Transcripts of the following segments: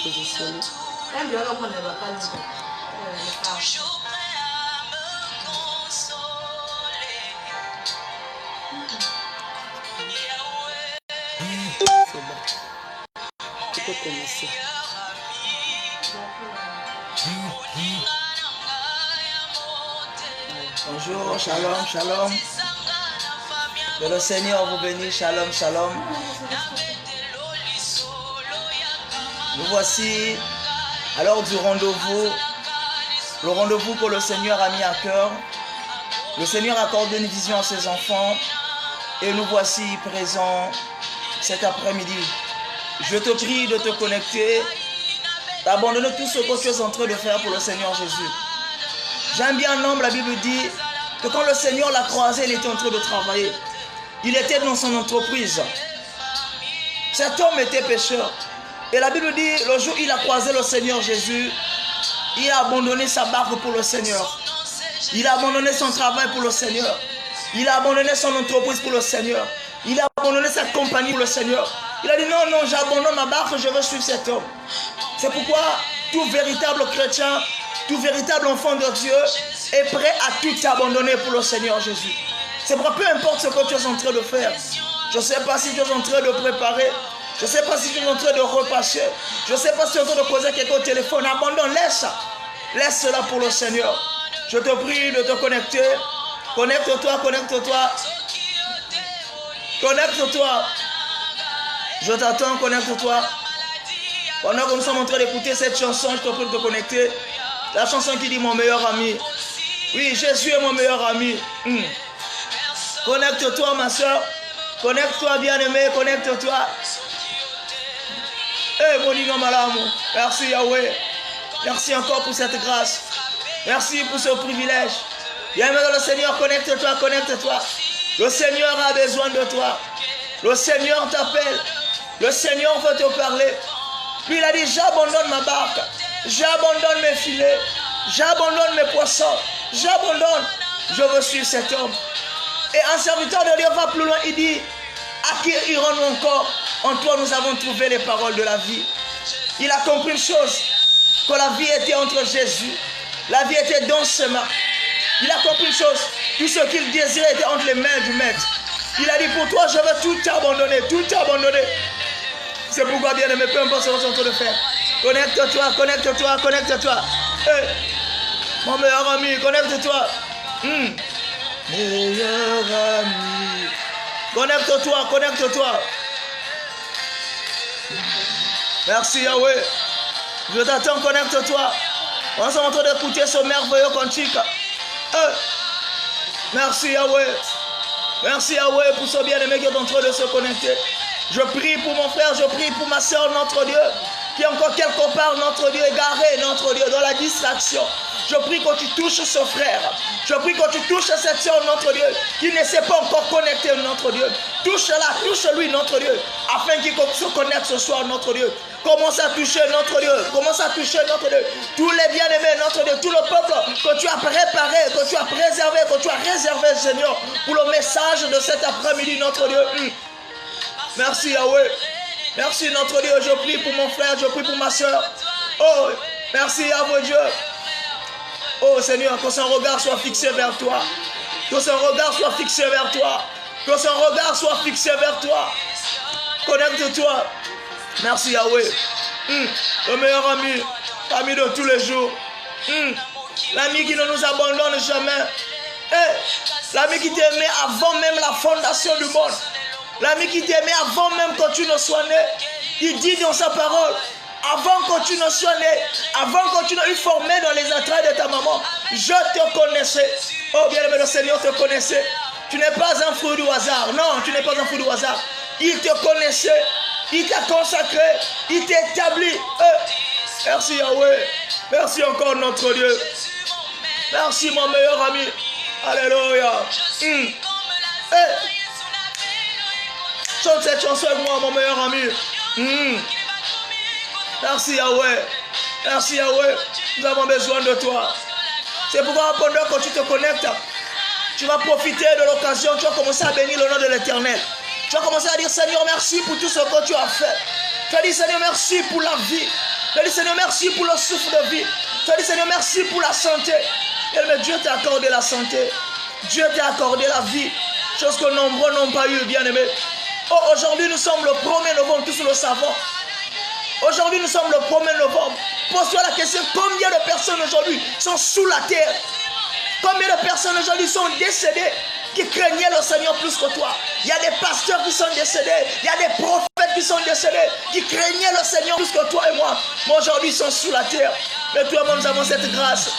positionner. C'est bon. Tu peux commencer. Bonjour, shalom, shalom. Que le Seigneur vous bénisse, shalom, shalom. Nous voici à l'heure du rendez-vous, le rendez-vous que le Seigneur a mis à cœur. Le Seigneur accorde une vision à ses enfants et nous voici présents cet après-midi. Je te prie de te connecter, d'abandonner tout ce que tu es en train de faire pour le Seigneur Jésus. J'aime bien un homme, la Bible dit que quand le Seigneur l'a croisé, il était en train de travailler. Il était dans son entreprise. Cet homme était pécheur. Et la Bible dit, le jour où il a croisé le Seigneur Jésus, il a abandonné sa barque pour le Seigneur. Il a abandonné son travail pour le Seigneur. Il a abandonné son entreprise pour le Seigneur. Il a abandonné sa compagnie pour le Seigneur. Il a dit non, non, j'abandonne ma barque, je veux suivre cet homme. C'est pourquoi tout véritable chrétien, tout véritable enfant de Dieu est prêt à tout abandonner pour le Seigneur Jésus. C'est pourquoi peu importe ce que tu es en train de faire. Je ne sais pas si tu es en train de préparer. Je ne sais pas si tu es en train de repasser. Je ne sais pas si tu es en train de poser quelqu'un au téléphone. Abandonne, laisse. Laisse cela pour le Seigneur. Je te prie de te connecter. Connecte-toi, connecte-toi. Connecte-toi. Je t'attends, connecte-toi. Pendant que nous sommes en train d'écouter cette chanson, je te prie de te connecter. La chanson qui dit mon meilleur ami. Oui, Jésus est mon meilleur ami. Connecte-toi, ma soeur. Connecte-toi, bien-aimé. Connecte-toi. Merci Yahweh. Merci encore pour cette grâce. Merci pour ce privilège. Bien-aimé dans le Seigneur, connecte-toi, connecte-toi. Le Seigneur a besoin de toi. Le Seigneur t'appelle. Le Seigneur veut te parler. Puis il a dit, j'abandonne ma barque. J'abandonne mes filets. J'abandonne mes poissons. J'abandonne. Je veux suivre cet homme. Et un serviteur de Dieu va plus loin. Il dit, à qui irons-nous encore? En toi, nous avons trouvé les paroles de la vie. Il a compris une chose, que la vie était entre Jésus. La vie était dans ses mains. Il a compris une chose, tout ce qu'il désirait était entre les mains du Maître. Il a dit, pour toi, je veux tout abandonner, tout abandonner. C'est pourquoi, bien aimé, peu importe ce que tu es en train de faire. Connecte-toi, connecte-toi, connecte-toi. Hey, mon meilleur ami, connecte-toi. Meilleur ami. Connecte-toi, connecte-toi. Merci Yahweh. Je t'attends, connecte-toi. On est en train d'écouter ce merveilleux cantique. Merci Yahweh. Merci Yahweh pour ce bien-aimé qui est en train de se connecter. Je prie pour mon frère, je prie pour ma soeur, notre Dieu, qui est encore quelque part, notre Dieu, égaré, notre Dieu, dans la distraction. Je prie que tu touches ce frère. Je prie que tu touches cette soeur, notre Dieu, qui ne s'est pas encore connecté, notre Dieu. Touche-la, touche-lui, notre Dieu, afin qu'il se connecte ce soir, notre Dieu. Commence à toucher notre Dieu. Commence à toucher notre Dieu. Tous les bien-aimés, notre Dieu. Tout le peuple que tu as préparé, que tu as préservé, que tu as réservé, Seigneur, pour le message de cet après-midi, notre Dieu. Merci, Yahweh. Merci, notre Dieu. Je prie pour mon frère, je prie pour ma soeur. Oh, merci, Yahweh Dieu. Oh, Seigneur, que son regard soit fixé vers toi. Que son regard soit fixé vers toi. Que son regard soit fixé vers toi. Connecte-toi. Merci Yahweh. Le meilleur ami, ami de tous les jours. L'ami qui ne nous abandonne jamais. L'ami qui t'aimait avant même la fondation du monde. L'ami qui t'aimait avant même que tu ne sois né. Il dit dans sa parole, avant que tu ne sois né, avant que tu ne sois formé dans les entrailles de ta maman, je te connaissais. Oh bien-aimé, le Seigneur te connaissait. Tu n'es pas un fruit du hasard. Non, tu n'es pas un fruit du hasard. Il te connaissait. Il t'a consacré. Il t'a établi. Merci Yahweh. Merci encore notre Dieu. Merci mon meilleur ami. Alléluia. Chante cette chanson avec moi, mon meilleur ami. Merci Yahweh. Merci Yahweh. Nous avons besoin de toi. C'est pourquoi pendant que tu te connectes, tu vas profiter de l'occasion. Tu vas commencer à bénir le nom de l'Éternel. Tu vas commencer à dire Seigneur merci pour tout ce que tu as fait. Tu vas dire Seigneur merci pour la vie. Je dis Seigneur, merci pour le souffle de vie. Je dis Seigneur, merci pour la santé. Mais Dieu t'a accordé la santé. Dieu t'a accordé la vie. Chose que nombreux n'ont pas eu, bien-aimés. Oh, aujourd'hui, nous sommes le 1er novembre, tous le savons. Aujourd'hui, nous sommes le 1er novembre. Pose-toi la question, combien de personnes aujourd'hui sont sous la terre? Combien de personnes aujourd'hui sont décédées qui craignaient le Seigneur plus que toi? Il y a des pasteurs qui sont décédés. Il y a des prophètes qui sont décédés, qui craignaient le Seigneur plus que toi et moi. Mais aujourd'hui, ils sont sous la terre. Mais toi et moi, nous avons cette grâce.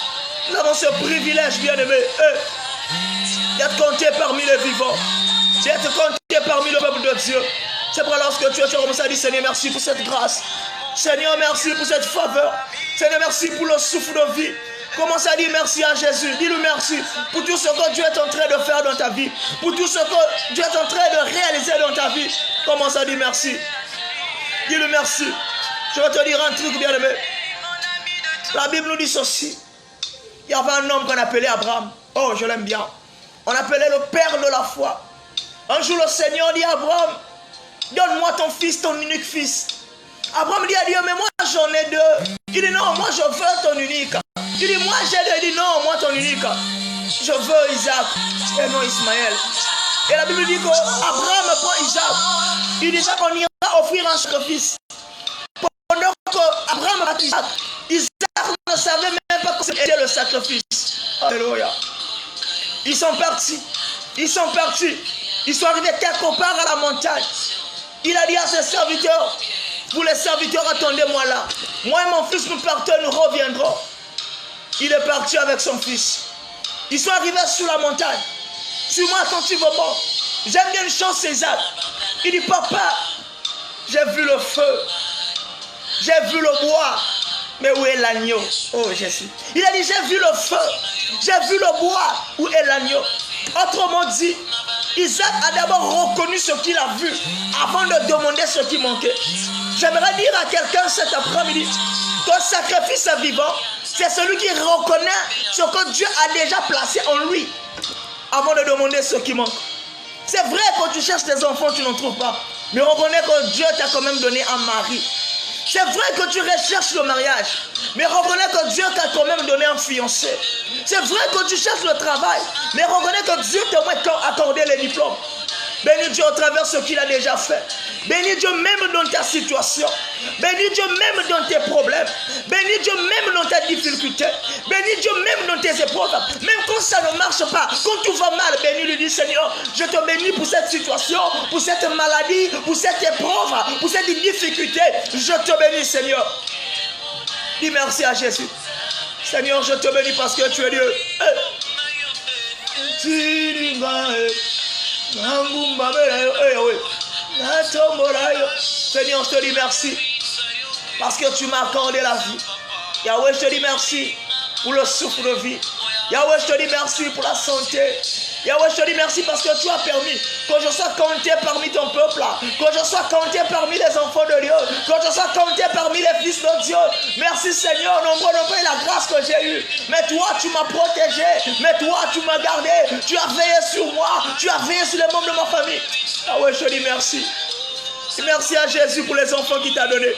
Nous avons ce privilège, bien-aimé, d'être comptés parmi les vivants. D'être comptés parmi le peuple de Dieu. C'est pour lorsque tu as commencé à dire, Seigneur, merci pour cette grâce. Seigneur, merci pour cette faveur. Seigneur, merci pour le souffle de vie. Commence à dire merci à Jésus. Dis-lui merci pour tout ce que Dieu est en train de faire dans ta vie. Pour tout ce que Dieu est en train de réaliser dans ta vie. Commence à dire merci. Dis-lui merci. Je vais te dire un truc, bien-aimé. La Bible nous dit ceci. Il y avait un homme qu'on appelait Abraham. Oh, je l'aime bien. On appelait le père de la foi. Un jour, le Seigneur dit à Abraham, donne-moi ton fils, ton unique fils. Abraham dit à Dieu, mais moi j'en ai deux. Il dit non, moi je veux ton unique. Il dit moi j'ai deux. Il dit non, moi ton unique. Je veux Isaac et non Ismaël. Et la Bible dit qu'Abraham prend Isaac. Il dit qu'on ira offrir un sacrifice. Pendant qu'Abraham a Isaac, Isaac ne savait même pas que c'était le sacrifice. Alléluia. Ils sont partis. Ils sont partis. Ils sont arrivés quelque part à la montagne. Il a dit à ses serviteurs, vous les serviteurs, attendez-moi là. Moi et mon fils, nous partons, nous reviendrons. Il est parti avec son fils. Ils sont arrivés sur la montagne. Suis-moi attentivement. J'aime bien une chose, César. Il dit, papa, j'ai vu le feu. J'ai vu le bois. Mais où est l'agneau? Oh Jésus. Il a dit, j'ai vu le feu. J'ai vu le bois. Où est l'agneau? Autrement dit, Isaac a d'abord reconnu ce qu'il a vu avant de demander ce qui manquait. J'aimerais dire à quelqu'un cet après-midi qu'un sacrifice vivant, c'est celui qui reconnaît ce que Dieu a déjà placé en lui avant de demander ce qui manque. C'est vrai que tu cherches tes enfants, tu n'en trouves pas. Mais reconnais que Dieu t'a quand même donné un mari. C'est vrai que tu recherches le mariage, mais reconnais que Dieu t'a quand même donné un fiancé. C'est vrai que tu cherches le travail, mais reconnais que Dieu t'a accordé les diplômes. Bénis Dieu au travers de ce qu'il a déjà fait. Bénis Dieu même dans ta situation. Bénis Dieu même dans tes problèmes. Bénis Dieu même dans tes difficultés. Bénis Dieu même dans tes épreuves. Même quand ça ne marche pas, quand tout va mal, bénis lui, dis Seigneur, je te bénis pour cette situation, pour cette maladie, pour cette épreuve, pour cette difficulté. Je te bénis, Seigneur. Dis merci à Jésus. Seigneur, je te bénis parce que tu es Dieu. Seigneur, je te dis merci parce que tu m'as accordé la vie. Yahweh, je te dis merci pour le souffle de vie. Yahweh, je te dis merci pour la santé. Yahweh, je te dis merci parce que tu as permis que je sois compté parmi ton peuple, que je sois compté parmi les enfants de Dieu, que je sois compté parmi les fils de Dieu. Merci Seigneur, nombreux n'ont pas la grâce que j'ai eue. Mais toi, tu m'as protégé. Mais toi, tu m'as gardé. Tu as veillé sur moi. Tu as veillé sur les membres de ma famille. Yahweh, je te dis merci. Dis merci à Jésus pour les enfants qu'il t'a donnés.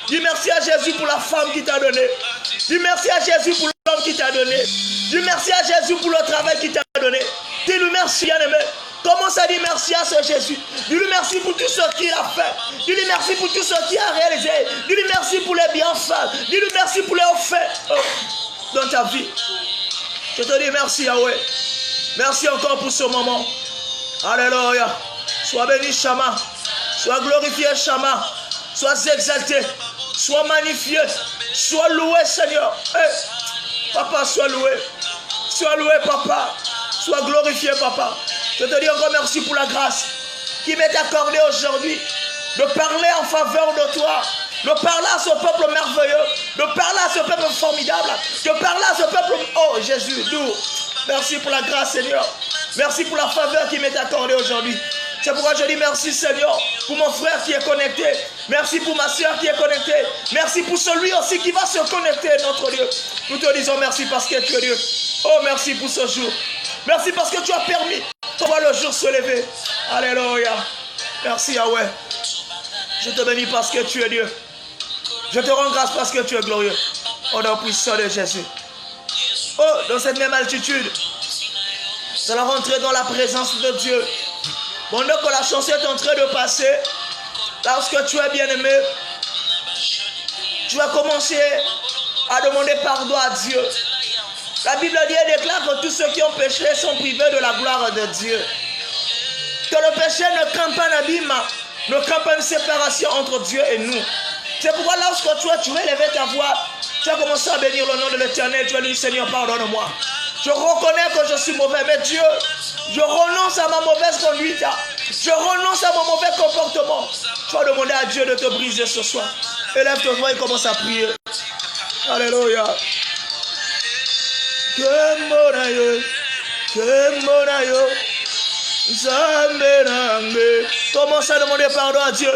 Dis merci à Jésus pour la femme qu'il t'a donnée. Dis merci à Jésus pour l'homme qu'il t'a donné. Dis merci à Jésus pour le travail qu'il t'a donné. Dis-lui merci, bien-aimé. Commence à dire merci à ce Jésus. Dis-lui merci pour tout ce qu'il a fait. Dis-lui merci pour tout ce qu'il a réalisé. Dis-lui merci pour les bienfaits. Dis-lui merci pour les faits dans ta vie. Je te dis merci, Yahweh. Merci encore pour ce moment. Alléluia. Sois béni, Shama. Sois glorifié, Shama. Sois exalté. Sois magnifié. Sois loué, Seigneur. Hey. Papa, sois loué. Sois loué, Papa. Sois glorifié, Papa. Je te dis encore merci pour la grâce qui m'est accordée aujourd'hui de parler en faveur de toi, de parler à ce peuple merveilleux, de parler à ce peuple formidable, de parler à ce peuple, oh Jésus, doux. Merci pour la grâce, Seigneur. Merci pour la faveur qui m'est accordée aujourd'hui. C'est pourquoi je dis merci, Seigneur, pour mon frère qui est connecté. Merci pour ma soeur qui est connectée. Merci pour celui aussi qui va se connecter, notre Dieu. Nous te disons merci parce que tu es Dieu. Oh, merci pour ce jour. Merci parce que tu as permis de voir le jour se lever. Alléluia. Merci, Yahweh. Je te bénis parce que tu es Dieu. Je te rends grâce parce que tu es glorieux. Au nom puissant de Jésus. Oh, dans cette même altitude, nous allons rentrer dans la présence de Dieu. Pendant que la chanson est en train de passer, lorsque tu es bien-aimé, tu vas commencer à demander pardon à Dieu. La Bible dit et déclare que tous ceux qui ont péché sont privés de la gloire de Dieu. Que le péché ne craint pas un abîme, ne craint pas une séparation entre Dieu et nous. C'est pourquoi lorsque tu vas élever ta voix, tu vas commencer à bénir le nom de l'Éternel. Tu vas dire, Seigneur, pardonne-moi. Je reconnais que je suis mauvais, mais Dieu, je renonce à ma mauvaise conduite. Je renonce à mon mauvais comportement. Tu vas demander à Dieu de te briser ce soir. Élève ton voix et commence à prier. Alléluia. Commence à demander pardon à Dieu.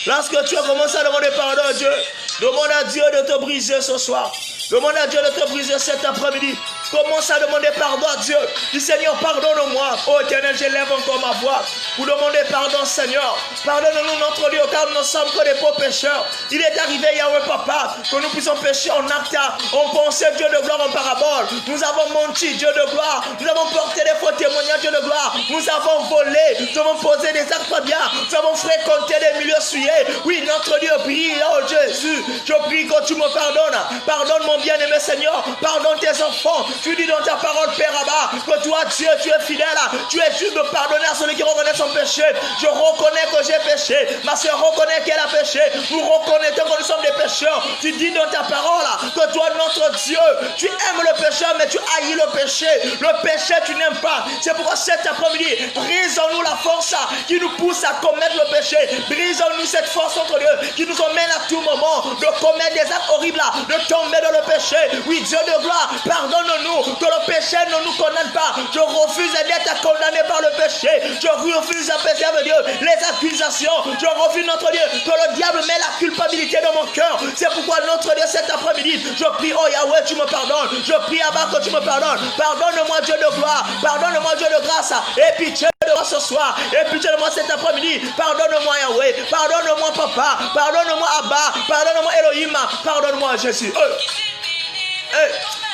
Lorsque tu as commencé à demander pardon à Dieu, demande à Dieu de te briser ce soir. Demande à Dieu de te briser cet après-midi. Commence à demander pardon à Dieu. Dis Seigneur, pardonne-moi. Oh Éternel, j'élève encore ma voix pour demander pardon, Seigneur. Pardonne-nous notre Dieu, car nous ne sommes que des pauvres pécheurs. Il est arrivé, Yahweh Papa, que nous puissions pécher en acte, en pensée, Dieu de gloire, en parabole. Nous avons menti, Dieu de gloire. Nous avons porté des faux témoignages, Dieu de gloire. Nous avons volé. Nous avons posé des actes bien. Nous avons fréquenté des milieux souillés. Oui, notre Dieu, prie, oh Jésus. Je prie que tu me pardonnes. Pardonne mon bien-aimé Seigneur. Pardonne tes enfants. Tu dis dans ta parole, Père Abba, que toi, Dieu, tu es fidèle. Tu es juste de pardonner à celui qui reconnaît son péché. Je reconnais que j'ai péché. Ma soeur reconnaît qu'elle a péché. Nous reconnaissons que nous sommes des pécheurs. Tu dis dans ta parole que toi, notre Dieu, tu aimes le péché, mais tu haïs le péché. Le péché, tu n'aimes pas. C'est pourquoi cet après-midi, brise en nous la force qui nous pousse à commettre le péché. Brise en nous cette force, notre Dieu, qui nous emmène à tout moment de commettre des actes horribles, de tomber dans le péché. Oui, Dieu de gloire, pardonne-nous que le péché ne nous condamne pas. Je refuse d'être condamné par le péché. Je refuse à pécher avec Dieu les accusations. Je refuse, notre Dieu, que le diable met la culpabilité dans mon cœur. C'est pourquoi, notre Dieu, cet après-midi, je prie, oh Yahweh, tu me pardonnes. Je prie, Abba, que tu me pardonnes. Pardonne-moi, Dieu de gloire. Pardonne-moi, Dieu de grâce. Et pitié de moi ce soir. Et pitié de moi cet après-midi. Pardonne-moi, Yahweh. Pardonne-moi, Papa. Pardonne-moi, Abba. Pardonne-moi, Elohim. Pardonne-moi, Jésus.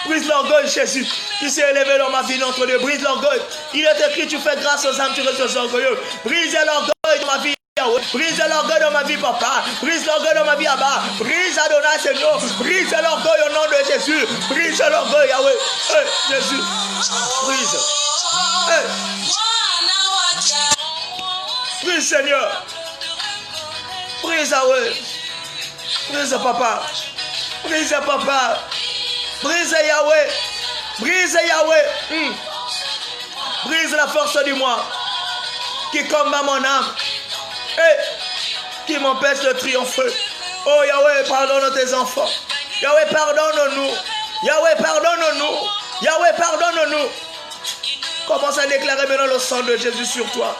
Brise l'orgueil, Jésus, qui s'est élevé dans ma vie, notre Dieu. Brise l'orgueil. Il est écrit, tu fais grâce aux âmes, tu restes orgueilleux. Brise l'orgueil dans ma vie. Brise l'orgueil dans ma vie, Papa. Brise l'orgueil dans ma vie, Abba. Brise Adonai, Seigneur. Brise l'orgueil au nom de Jésus. Brise l'orgueil, Yahweh. Jésus. Brise. Brise, Seigneur. Brise, Yahweh. Brise, Papa. Brise, Papa. Brise Yahweh. Brise Yahweh. Brise la force du moi qui combat mon âme et qui m'empêche de triompher. Oh Yahweh, pardonne tes enfants. Yahweh, pardonne-nous. Yahweh, pardonne-nous. Yahweh, pardonne-nous. Commence à déclarer maintenant le sang de Jésus sur toi.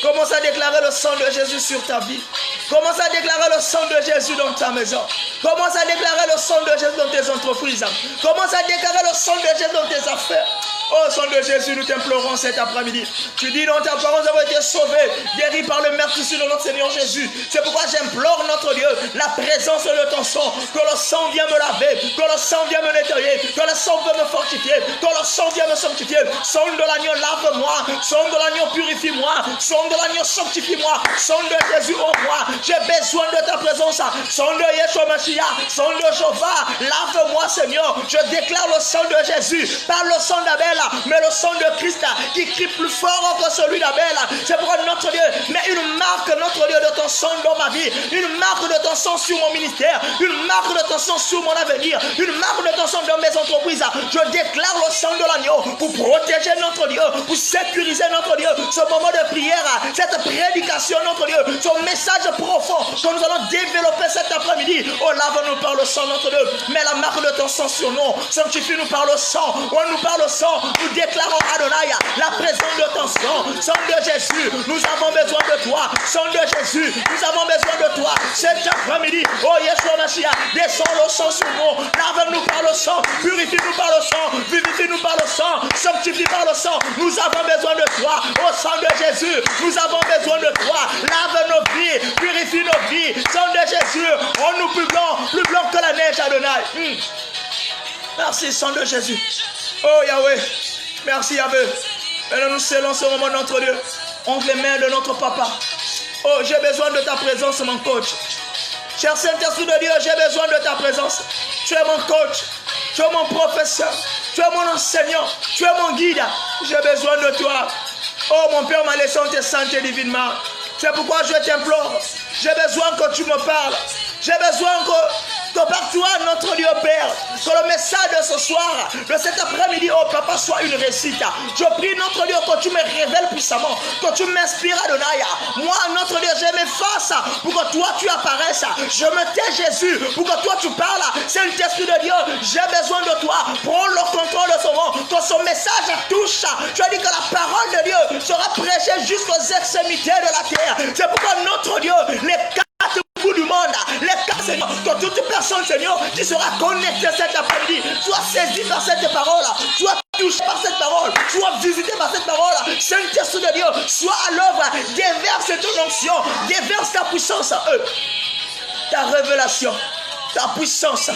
Commence à déclarer le sang de Jésus sur ta vie. Commence à déclarer le sang de Jésus dans ta maison. Commence à déclarer le sang de Jésus dans tes entreprises. Commence à déclarer le sang de Jésus dans tes affaires. Oh, sang de Jésus, nous t'implorons cet après-midi. Tu dis dans ta parole, nous avons été sauvés, guéris par le meurtrissure de notre Seigneur Jésus. C'est pourquoi j'implore notre Dieu, la présence de ton sang, que le sang vienne me laver, que le sang vienne me nettoyer, que le sang vienne me fortifier, que le sang vienne me sanctifier. Sang de l'agneau, lave-moi. Sang de l'agneau, purifie-moi. Sang de l'agneau, sanctifie-moi. Sang de Jésus, oh moi, j'ai besoin de ta présence. Sang de Yeshua Mashiach, sang de Jéhovah, lave-moi, Seigneur. Je déclare le sang de Jésus, par le sang d'Abel, mais le sang de Christ qui crie plus fort que celui d'Abel. C'est pourquoi notre Dieu, met une marque, notre Dieu, de ton sang dans ma vie, une marque de ton sang sur mon ministère, une marque de ton sang sur mon avenir, une marque de ton sang dans mes entreprises. Je déclare le sang de l'agneau pour protéger notre Dieu, pour sécuriser notre Dieu, ce moment de prière, cette prédication, notre Dieu, ce message profond que nous allons développer cet après-midi. Oh, lave-nous par le sang, notre Dieu, mets la marque de ton sang sur nous, sanctifie-nous par le sang, on nous parle le sang. Nous déclarons Adonai la présence de ton sang. Sang de Jésus, nous avons besoin de toi. Sang de Jésus, nous avons besoin de toi. Cet après-midi, oh Yeshua Mashiach, descends le sang sur nous. Lave-nous par le sang, purifie-nous par le sang, vivifie-nous par le sang, sanctifie par le sang. Nous avons besoin de toi. Oh sang de Jésus, nous avons besoin de toi. Lave nos vies, purifie nos vies. Sang de Jésus, rends-nous plus blancs, plus Adonai. Merci, sang de Jésus. Oh Yahweh. Merci Yahweh. Maintenant nous scellons ce moment notre Dieu entre les mains de notre papa. Oh, j'ai besoin de ta présence, mon coach. Cher Saint-Esprit de Dieu, j'ai besoin de ta présence. Tu es mon coach. Tu es mon professeur. Tu es mon enseignant. Tu es mon guide. J'ai besoin de toi. Oh mon Père, ma leçon te santé divinement. C'est pourquoi je t'implore. J'ai besoin que tu me parles. J'ai besoin que par toi, notre Dieu Père, que le message de ce soir, de cet après-midi, oh Papa, soit une réussite. Je prie, notre Dieu, que tu me révèles puissamment, que tu m'inspires, Adonai. Moi, notre Dieu, je m'efface pour que toi, tu apparaisses. Je me tais, Jésus, pour que toi, tu parles. Saint-Esprit de Dieu, j'ai besoin de toi. Prends le contrôle de ce monde, que son message touche. Tu as dit que la parole de Dieu sera prêchée jusqu'aux extrémités de la terre. C'est pourquoi, notre Dieu, les quatre bouts du monde, les quatre, Seigneur, que toute personne, Seigneur, qui sera connectée cet après-midi, soit saisie par cette parole, soit touchée par cette parole, soit visitée par cette parole. Saint-Esprit de Dieu, soit à l'œuvre, déverse ton onction, déverse ta puissance, ta révélation, ta puissance,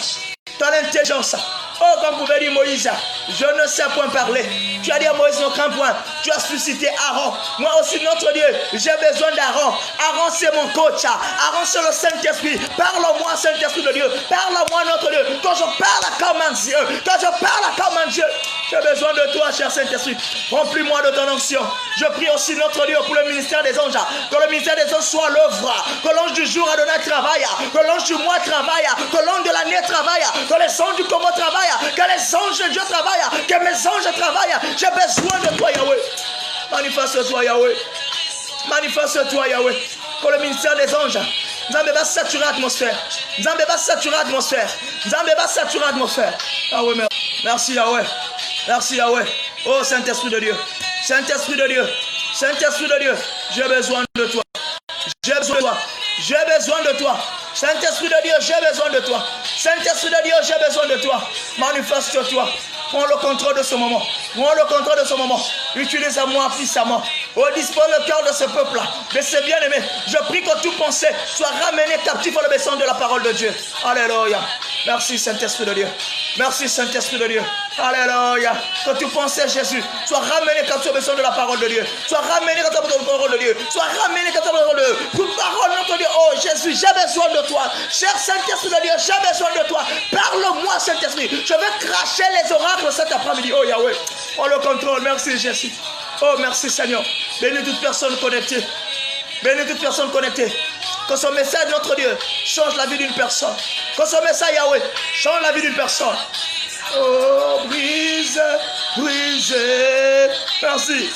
ton intelligence. Oh, comme pouvait dire Moïse, je ne sais point parler. Tu as dit à Moïse, aucun point. Tu as suscité Aaron. Moi aussi, notre Dieu, j'ai besoin d'Aaron. Aaron, c'est mon coach. Aaron, c'est le Saint-Esprit. Parle-moi, Saint-Esprit de Dieu. Parle-moi, notre Dieu. Quand je parle comme un Dieu, quand je parle comme un Dieu, j'ai besoin de toi, cher Saint-Esprit. Remplis-moi de ton onction. Je prie aussi, notre Dieu, pour le ministère des anges. Que le ministère des anges soit l'œuvre. Que l'ange du jour Adonai travaille. Que l'ange du mois travaille. Que l'ange de l'année travaille. Que les anges du commun travaillent. Que les anges de Dieu travaillent. Que mes anges travaillent. J'ai besoin de toi, Yahweh. Manifeste-toi, Yahweh. Manifeste-toi, Yahweh. Que le ministère des anges, Nzambe va saturer l'atmosphère. Nzambe va saturer l'atmosphère. Nzambe va saturer l'atmosphère. Yahweh, merci, Yahweh. Merci, Yahweh. Oh, Saint-Esprit de Dieu. Saint-Esprit de Dieu. Saint-Esprit de Dieu. J'ai besoin de toi. J'ai besoin de toi. J'ai besoin de toi. Saint-Esprit de Dieu, j'ai besoin de toi. Saint-Esprit de Dieu, j'ai besoin de toi. Manifeste-toi. Prends le contrôle de ce moment. Prends le contrôle de ce moment. Utilise-moi puissamment. Oh, dispose le cœur de ce peuple-là, de ces bien-aimés. Je prie que toute pensée soit ramenée captive à l'obéissance de la parole de Dieu. Alléluia. Merci, Saint-Esprit de Dieu. Merci, Saint-Esprit de Dieu. Alléluia. Que toute pensée, Jésus, soit ramenée captive à l'obéissance de la parole de Dieu. Soit ramenée captive à la parole de Dieu. Soit ramenée captive à la parole de Dieu. Toute parole, notre Dieu. Oh, Jésus, j'ai besoin de toi. Cher Saint-Esprit de Dieu, j'ai besoin de toi. Parle-moi, Saint-Esprit. Je veux cracher les oracles cet après-midi. Oh, Yahweh. Oh, le contrôle. Merci, Jésus. Oh, merci, Seigneur. Bénis toute personne connectée. Bénis toute personne connectée. Que son message, notre Dieu, change la vie d'une personne. Que son message, Yahweh, change la vie d'une personne. Oh, brise, brise. Merci,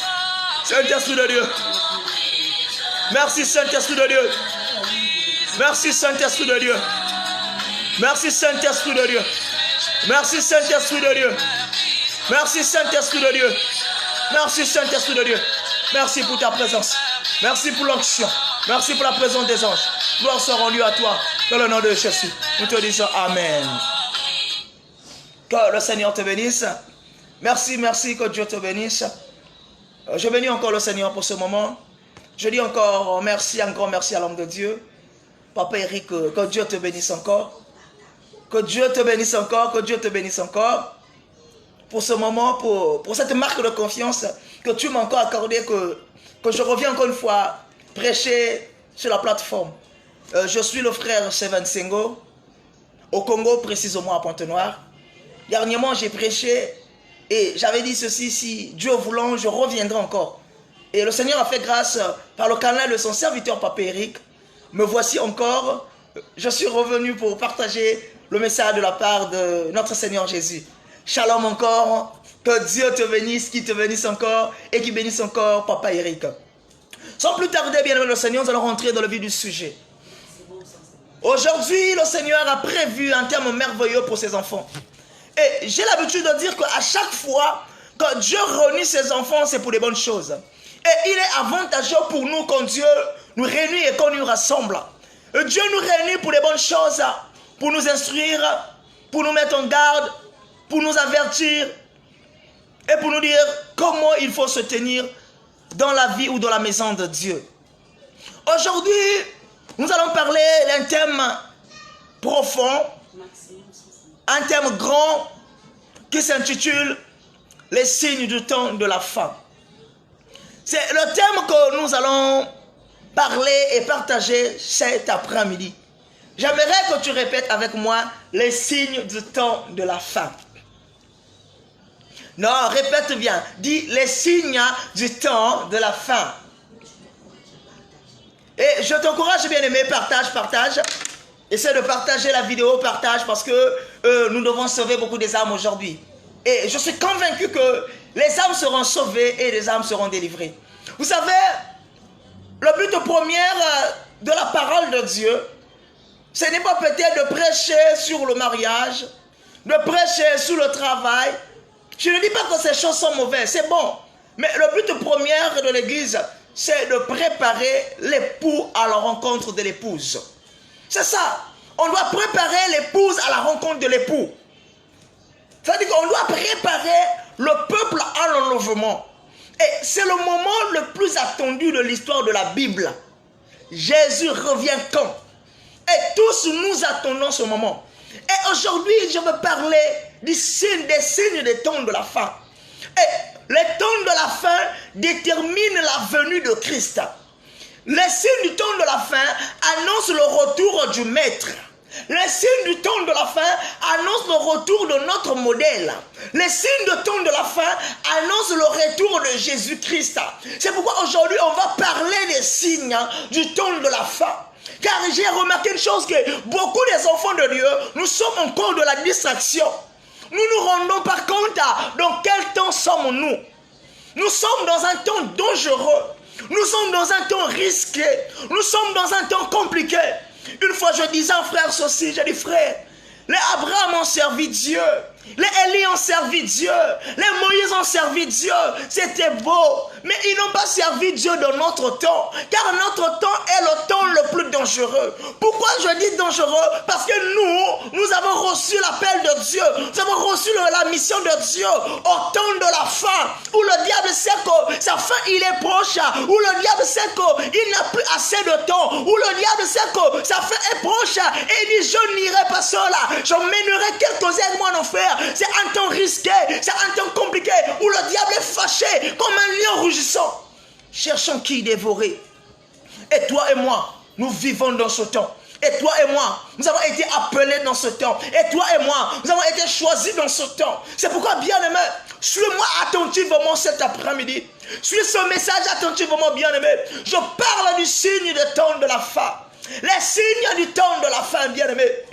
Saint-Esprit de Dieu. Merci, Saint-Esprit de Dieu. Merci, Saint-Esprit de Dieu. Merci, Saint-Esprit de Dieu. Merci, Saint-Esprit de Dieu. Merci, Saint-Esprit de Dieu. Merci, Saint-Esprit de Dieu. Merci pour ta présence. Merci pour l'onction. Merci pour la présence des anges. Gloire soit rendue à toi. Dans le nom de Jésus. Nous te disons Amen. Que le Seigneur te bénisse. Merci, merci, que Dieu te bénisse. Je bénis encore le Seigneur pour ce moment. Je dis encore merci, un grand merci à l'homme de Dieu. Papa Eric, que Dieu te bénisse encore. Que Dieu te bénisse encore. Que Dieu te bénisse encore. Pour ce moment, pour cette marque de confiance que tu m'as encore accordée, que je reviens encore une fois prêcher sur la plateforme. Je suis le frère Seven Sengo, au Congo, précisément à Pointe-Noire. Dernièrement, j'ai prêché et j'avais dit ceci, si Dieu voulant, je reviendrai encore. Et le Seigneur a fait grâce par le canal de son serviteur Papa Eric. Me voici encore, je suis revenu pour partager le message de la part de notre Seigneur Jésus. Shalom encore, que Dieu te bénisse, qu'il te bénisse encore et qu'il bénisse encore Papa Eric. Sans plus tarder, bien aimé le Seigneur, nous allons rentrer dans le vif du sujet. Aujourd'hui, le Seigneur a prévu un terme merveilleux pour ses enfants. Et j'ai l'habitude de dire qu'à chaque fois que Dieu réunit ses enfants, c'est pour des bonnes choses. Et il est avantageux pour nous quand Dieu nous réunit et qu'on nous rassemble. Et Dieu nous réunit pour des bonnes choses, pour nous instruire, pour nous mettre en garde, pour nous avertir et pour nous dire comment il faut se tenir dans la vie ou dans la maison de Dieu. Aujourd'hui, nous allons parler d'un thème profond un thème grand qui s'intitule « Les signes du temps de la fin ». C'est le thème que nous allons parler et partager cet après-midi. J'aimerais que tu répètes avec moi « Les signes du temps de la fin ». Non, répète bien. Dis « Les signes du temps de la fin ». Et je t'encourage, bien aimé, partage. Essaie de partager la vidéo, partage, parce que nous devons sauver beaucoup des âmes aujourd'hui. Et je suis convaincu que les âmes seront sauvées et les âmes seront délivrées. Vous savez, le but premier de la parole de Dieu, ce n'est pas peut-être de prêcher sur le mariage, de prêcher sur le travail. Je ne dis pas que ces choses sont mauvaises, c'est bon. Mais le but premier de l'Église, c'est de préparer l'époux à la rencontre de l'épouse. C'est ça. On doit préparer l'épouse à la rencontre de l'époux. C'est-à-dire qu'on doit préparer le peuple à l'enlèvement. Et c'est le moment le plus attendu de l'histoire de la Bible. Jésus revient quand? Et tous nous attendons ce moment. Et aujourd'hui, je veux parler des signes des temps de la fin. Et les temps de la fin déterminent la venue de Christ. Les signes du temps de la fin annoncent le retour du Maître. Les signes du temps de la fin annoncent le retour de notre modèle. Les signes du temps de la fin annoncent le retour de Jésus-Christ. C'est pourquoi aujourd'hui on va parler des signes du temps de la fin. Car j'ai remarqué une chose, que beaucoup des enfants de Dieu, nous sommes encore de la distraction. Nous nous rendons pas compte dans quel temps sommes-nous. Nous sommes dans un temps dangereux. Nous sommes dans un temps risqué. Nous sommes dans un temps compliqué. Une fois je disais à un frère ceci, j'ai dit frère, les Abraham ont servi Dieu, les Élie ont servi Dieu, les Moïse ont servi Dieu, c'était beau, mais ils n'ont pas servi Dieu dans notre temps, car notre temps est le temps le plus dangereux. Pourquoi je dis dangereux? Parce que nous avons reçu l'appel de Dieu, nous avons reçu la mission de Dieu au temps de la fin, où le diable sait que sa fin il est proche, où le diable sait qu'il n'a plus assez de temps, où le diable sait que sa fin est proche, et il dit je n'irai pas seul, j'emmènerai quelques-uns de mon enfer. C'est un temps risqué, c'est un temps compliqué, où le diable est fâché comme un lion rugissant, cherchant qui dévorer. Et toi et moi, nous vivons dans ce temps. Et toi et moi, nous avons été appelés dans ce temps. Et toi et moi, nous avons été choisis dans ce temps. C'est pourquoi, bien-aimé, suis-moi attentivement cet après-midi. Suis ce message attentivement, bien-aimé. Je parle du signe du temps de la fin. Les signes du temps de la fin, bien-aimé.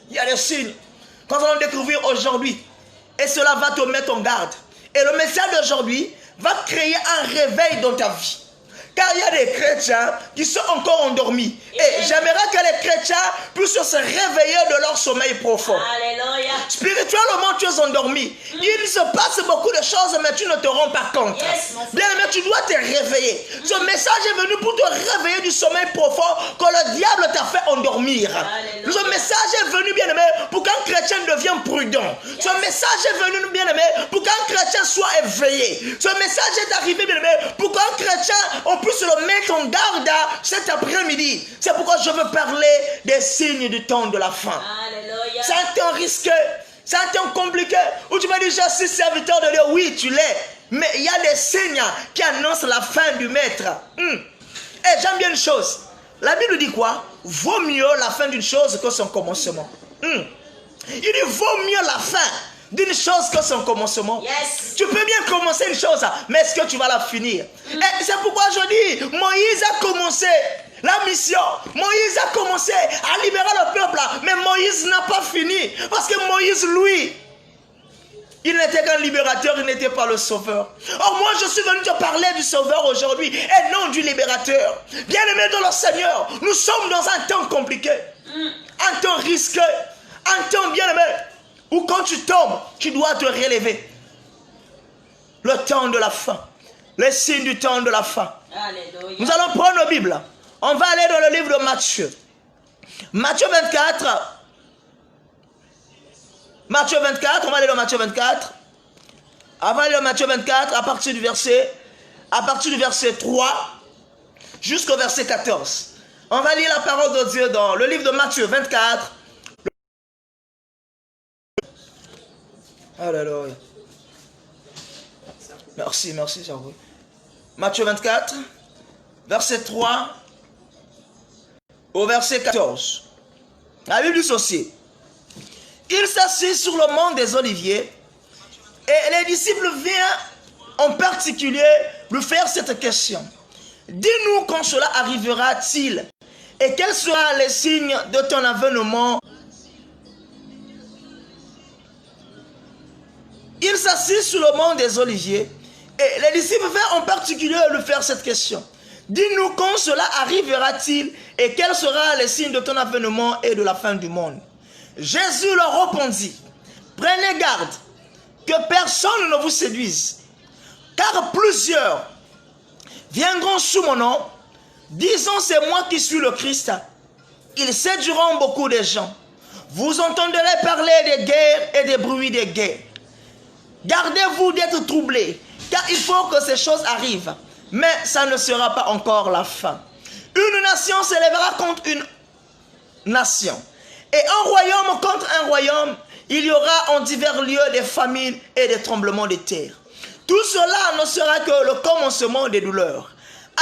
Il y a des signes qu'on va découvrir aujourd'hui. Et cela va te mettre en garde. Et le message d'aujourd'hui va créer un réveil dans ta vie. Car il y a des chrétiens qui sont encore endormis. Et j'aimerais que les chrétiens puissent se réveiller de leur sommeil profond. Alléluia. Spirituellement, tu es endormi. Il se passe beaucoup de choses, mais tu ne te rends pas compte. Bien aimé, tu dois te réveiller. Ce message est venu pour te réveiller du sommeil profond que le diable t'a fait endormir. Alléluia. Ce message est venu, bien aimé, pour qu'un chrétien devienne prudent. Ce message est venu, bien aimé, pour qu'un chrétien soit éveillé. Ce message est arrivé, bien aimé, pour qu'un chrétien, on puisse le mettre en garde cet après-midi. C'est pourquoi je veux parler des signes du temps de la fin. Alléluia. C'est un temps risqué, c'est un temps compliqué, où tu vas dire, je suis serviteur de Dieu. Oui, tu l'es, mais il y a des signes qui annoncent la fin du Maître. Et j'aime bien une chose, la Bible dit quoi? Vaut mieux la fin d'une chose que son commencement. Il dit, vaut mieux la fin d'une chose que son commencement. Yes. Tu peux bien commencer une chose, mais est-ce que tu vas la finir? Et c'est pourquoi je dis, Moïse a commencé la mission. Moïse a commencé à libérer le peuple, mais Moïse n'a pas fini. Parce que Moïse, lui, il n'était qu'un libérateur, il n'était pas le sauveur. Or moi, je suis venu te parler du sauveur aujourd'hui et non du libérateur. Bien-aimé dans le Seigneur, nous sommes dans un temps compliqué, un temps risqué, un temps bien-aimé, où quand tu tombes, tu dois te relever. Le temps de la fin. Les signes du temps de la fin. Alléluia. Nous allons prendre nos Bibles. On va aller dans le livre de Matthieu. Matthieu 24. Matthieu 24, on va aller dans Matthieu 24. Avant d'aller dans Matthieu 24, à partir du verset 3 jusqu'au verset 14. On va lire la parole de Dieu dans le livre de Matthieu 24. Alléluia. Merci, merci, Jean-Louis. Matthieu 24, verset 3 au verset 14. La Bible dit ceci. Il s'assit sur le mont des Oliviers et les disciples viennent en particulier lui faire cette question. Dis-nous quand cela arrivera-t-il et quel sera le signe de ton avènement. Il s'assit sur le mont des Oliviers et les disciples viennent en particulier lui faire cette question. Dis-nous quand cela arrivera-t-il et quel sera le signe de ton avènement et de la fin du monde. Jésus leur répondit, prenez garde que personne ne vous séduise, car plusieurs viendront sous mon nom, disant c'est moi qui suis le Christ. Ils séduiront beaucoup de gens. Vous entendrez parler des guerres et des bruits des guerres. Gardez-vous d'être troublés, car il faut que ces choses arrivent, mais ça ne sera pas encore la fin. Une nation s'élèvera contre une nation, et un royaume contre un royaume. Il y aura en divers lieux des famines et des tremblements de terre. Tout cela ne sera que le commencement des douleurs.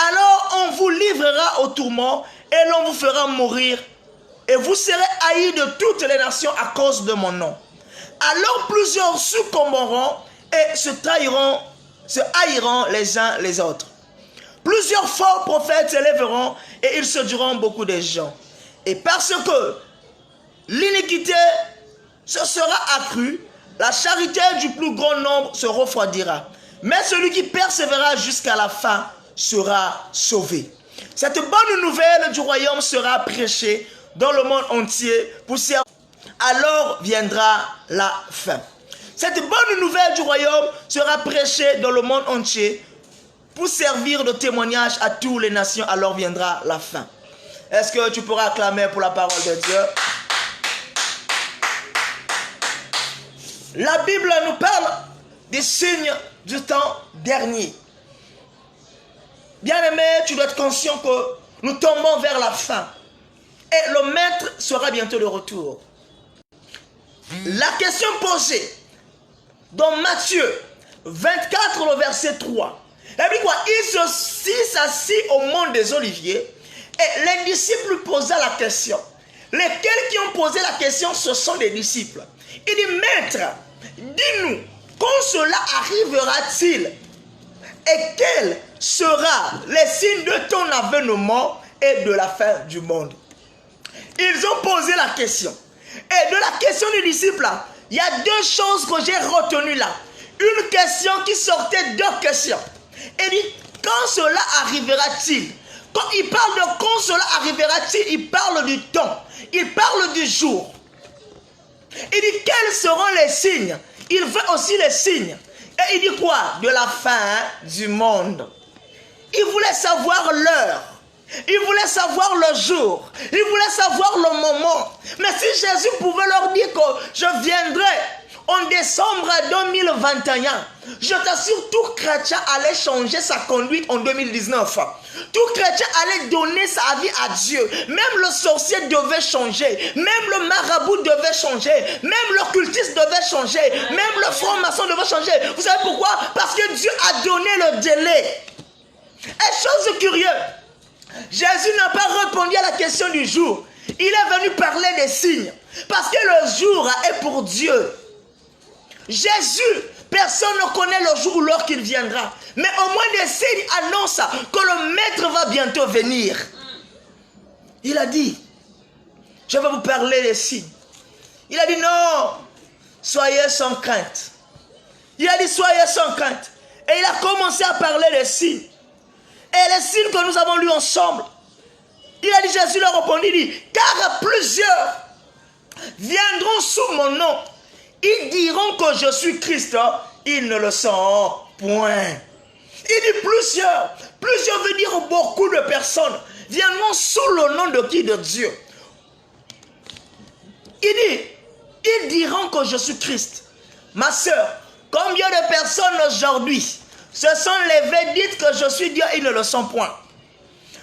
Alors on vous livrera au tourment et l'on vous fera mourir, et vous serez haïs de toutes les nations à cause de mon nom. Alors plusieurs succomberont et se haïront les uns les autres. Plusieurs faux prophètes s'élèveront et ils séduiront beaucoup de gens. Et parce que l'iniquité se sera accrue, la charité du plus grand nombre se refroidira. Mais celui qui persévérera jusqu'à la fin sera sauvé. Cette bonne nouvelle du royaume sera prêchée dans le monde entier pour servir. Alors viendra la fin. Cette bonne nouvelle du royaume sera prêchée dans le monde entier pour servir de témoignage à toutes les nations. Alors viendra la fin. Est-ce que tu pourras acclamer pour la parole de Dieu? La Bible nous parle des signes du temps dernier. Bien-aimé, tu dois être conscient que nous tombons vers la fin. Et le maître sera bientôt de retour. La question posée dans Matthieu 24, le verset 3. Elle dit quoi? Il s'assit au mont des Oliviers et les disciples posaient la question. Lesquels qui ont posé la question, ce sont des disciples. Il dit, maître, dis-nous, quand cela arrivera-t-il et quel sera le signe de ton avènement et de la fin du monde? Ils ont posé la question. Et de la question des disciples, il y a deux choses que j'ai retenues là. Une question qui sortait deux questions. Il dit, quand cela arrivera-t-il? Quand il parle de quand cela arrivera-t-il, il parle du temps. Il parle du jour. Il dit, quels seront les signes? Il veut aussi les signes. Et il dit quoi? De la fin du monde. Il voulait savoir l'heure. Il voulait savoir le jour. Il voulait savoir le moment. Mais si Jésus pouvait leur dire que je viendrai en décembre 2021, je t'assure, tout chrétien allait changer sa conduite en 2019. Tout chrétien allait donner sa vie à Dieu. Même le sorcier devait changer. Même le marabout devait changer. Même l'occultiste devait changer. Même le franc-maçon devait changer. Vous savez pourquoi? Parce que Dieu a donné le délai. Et chose curieuse, Jésus n'a pas répondu à la question du jour. Il est venu parler des signes. Parce que le jour est pour Dieu. Jésus, personne ne connaît le jour ou l'heure qu'il viendra. Mais au moins des signes annoncent que le maître va bientôt venir. Il a dit, je vais vous parler des signes. Il a dit non, soyez sans crainte. Il a dit soyez sans crainte. Et il a commencé à parler des signes. Et les signes que nous avons lus ensemble. Il a dit, Jésus leur répondit, il dit, car plusieurs viendront sous mon nom. Ils diront que je suis Christ, ils ne le sont point. Il dit plusieurs. Plusieurs veut dire beaucoup de personnes viendront sous le nom de qui? De Dieu. Il dit, ils diront que je suis Christ. Ma soeur, combien de personnes aujourd'hui se sont levées, dites que je suis Dieu, ils ne le sont point.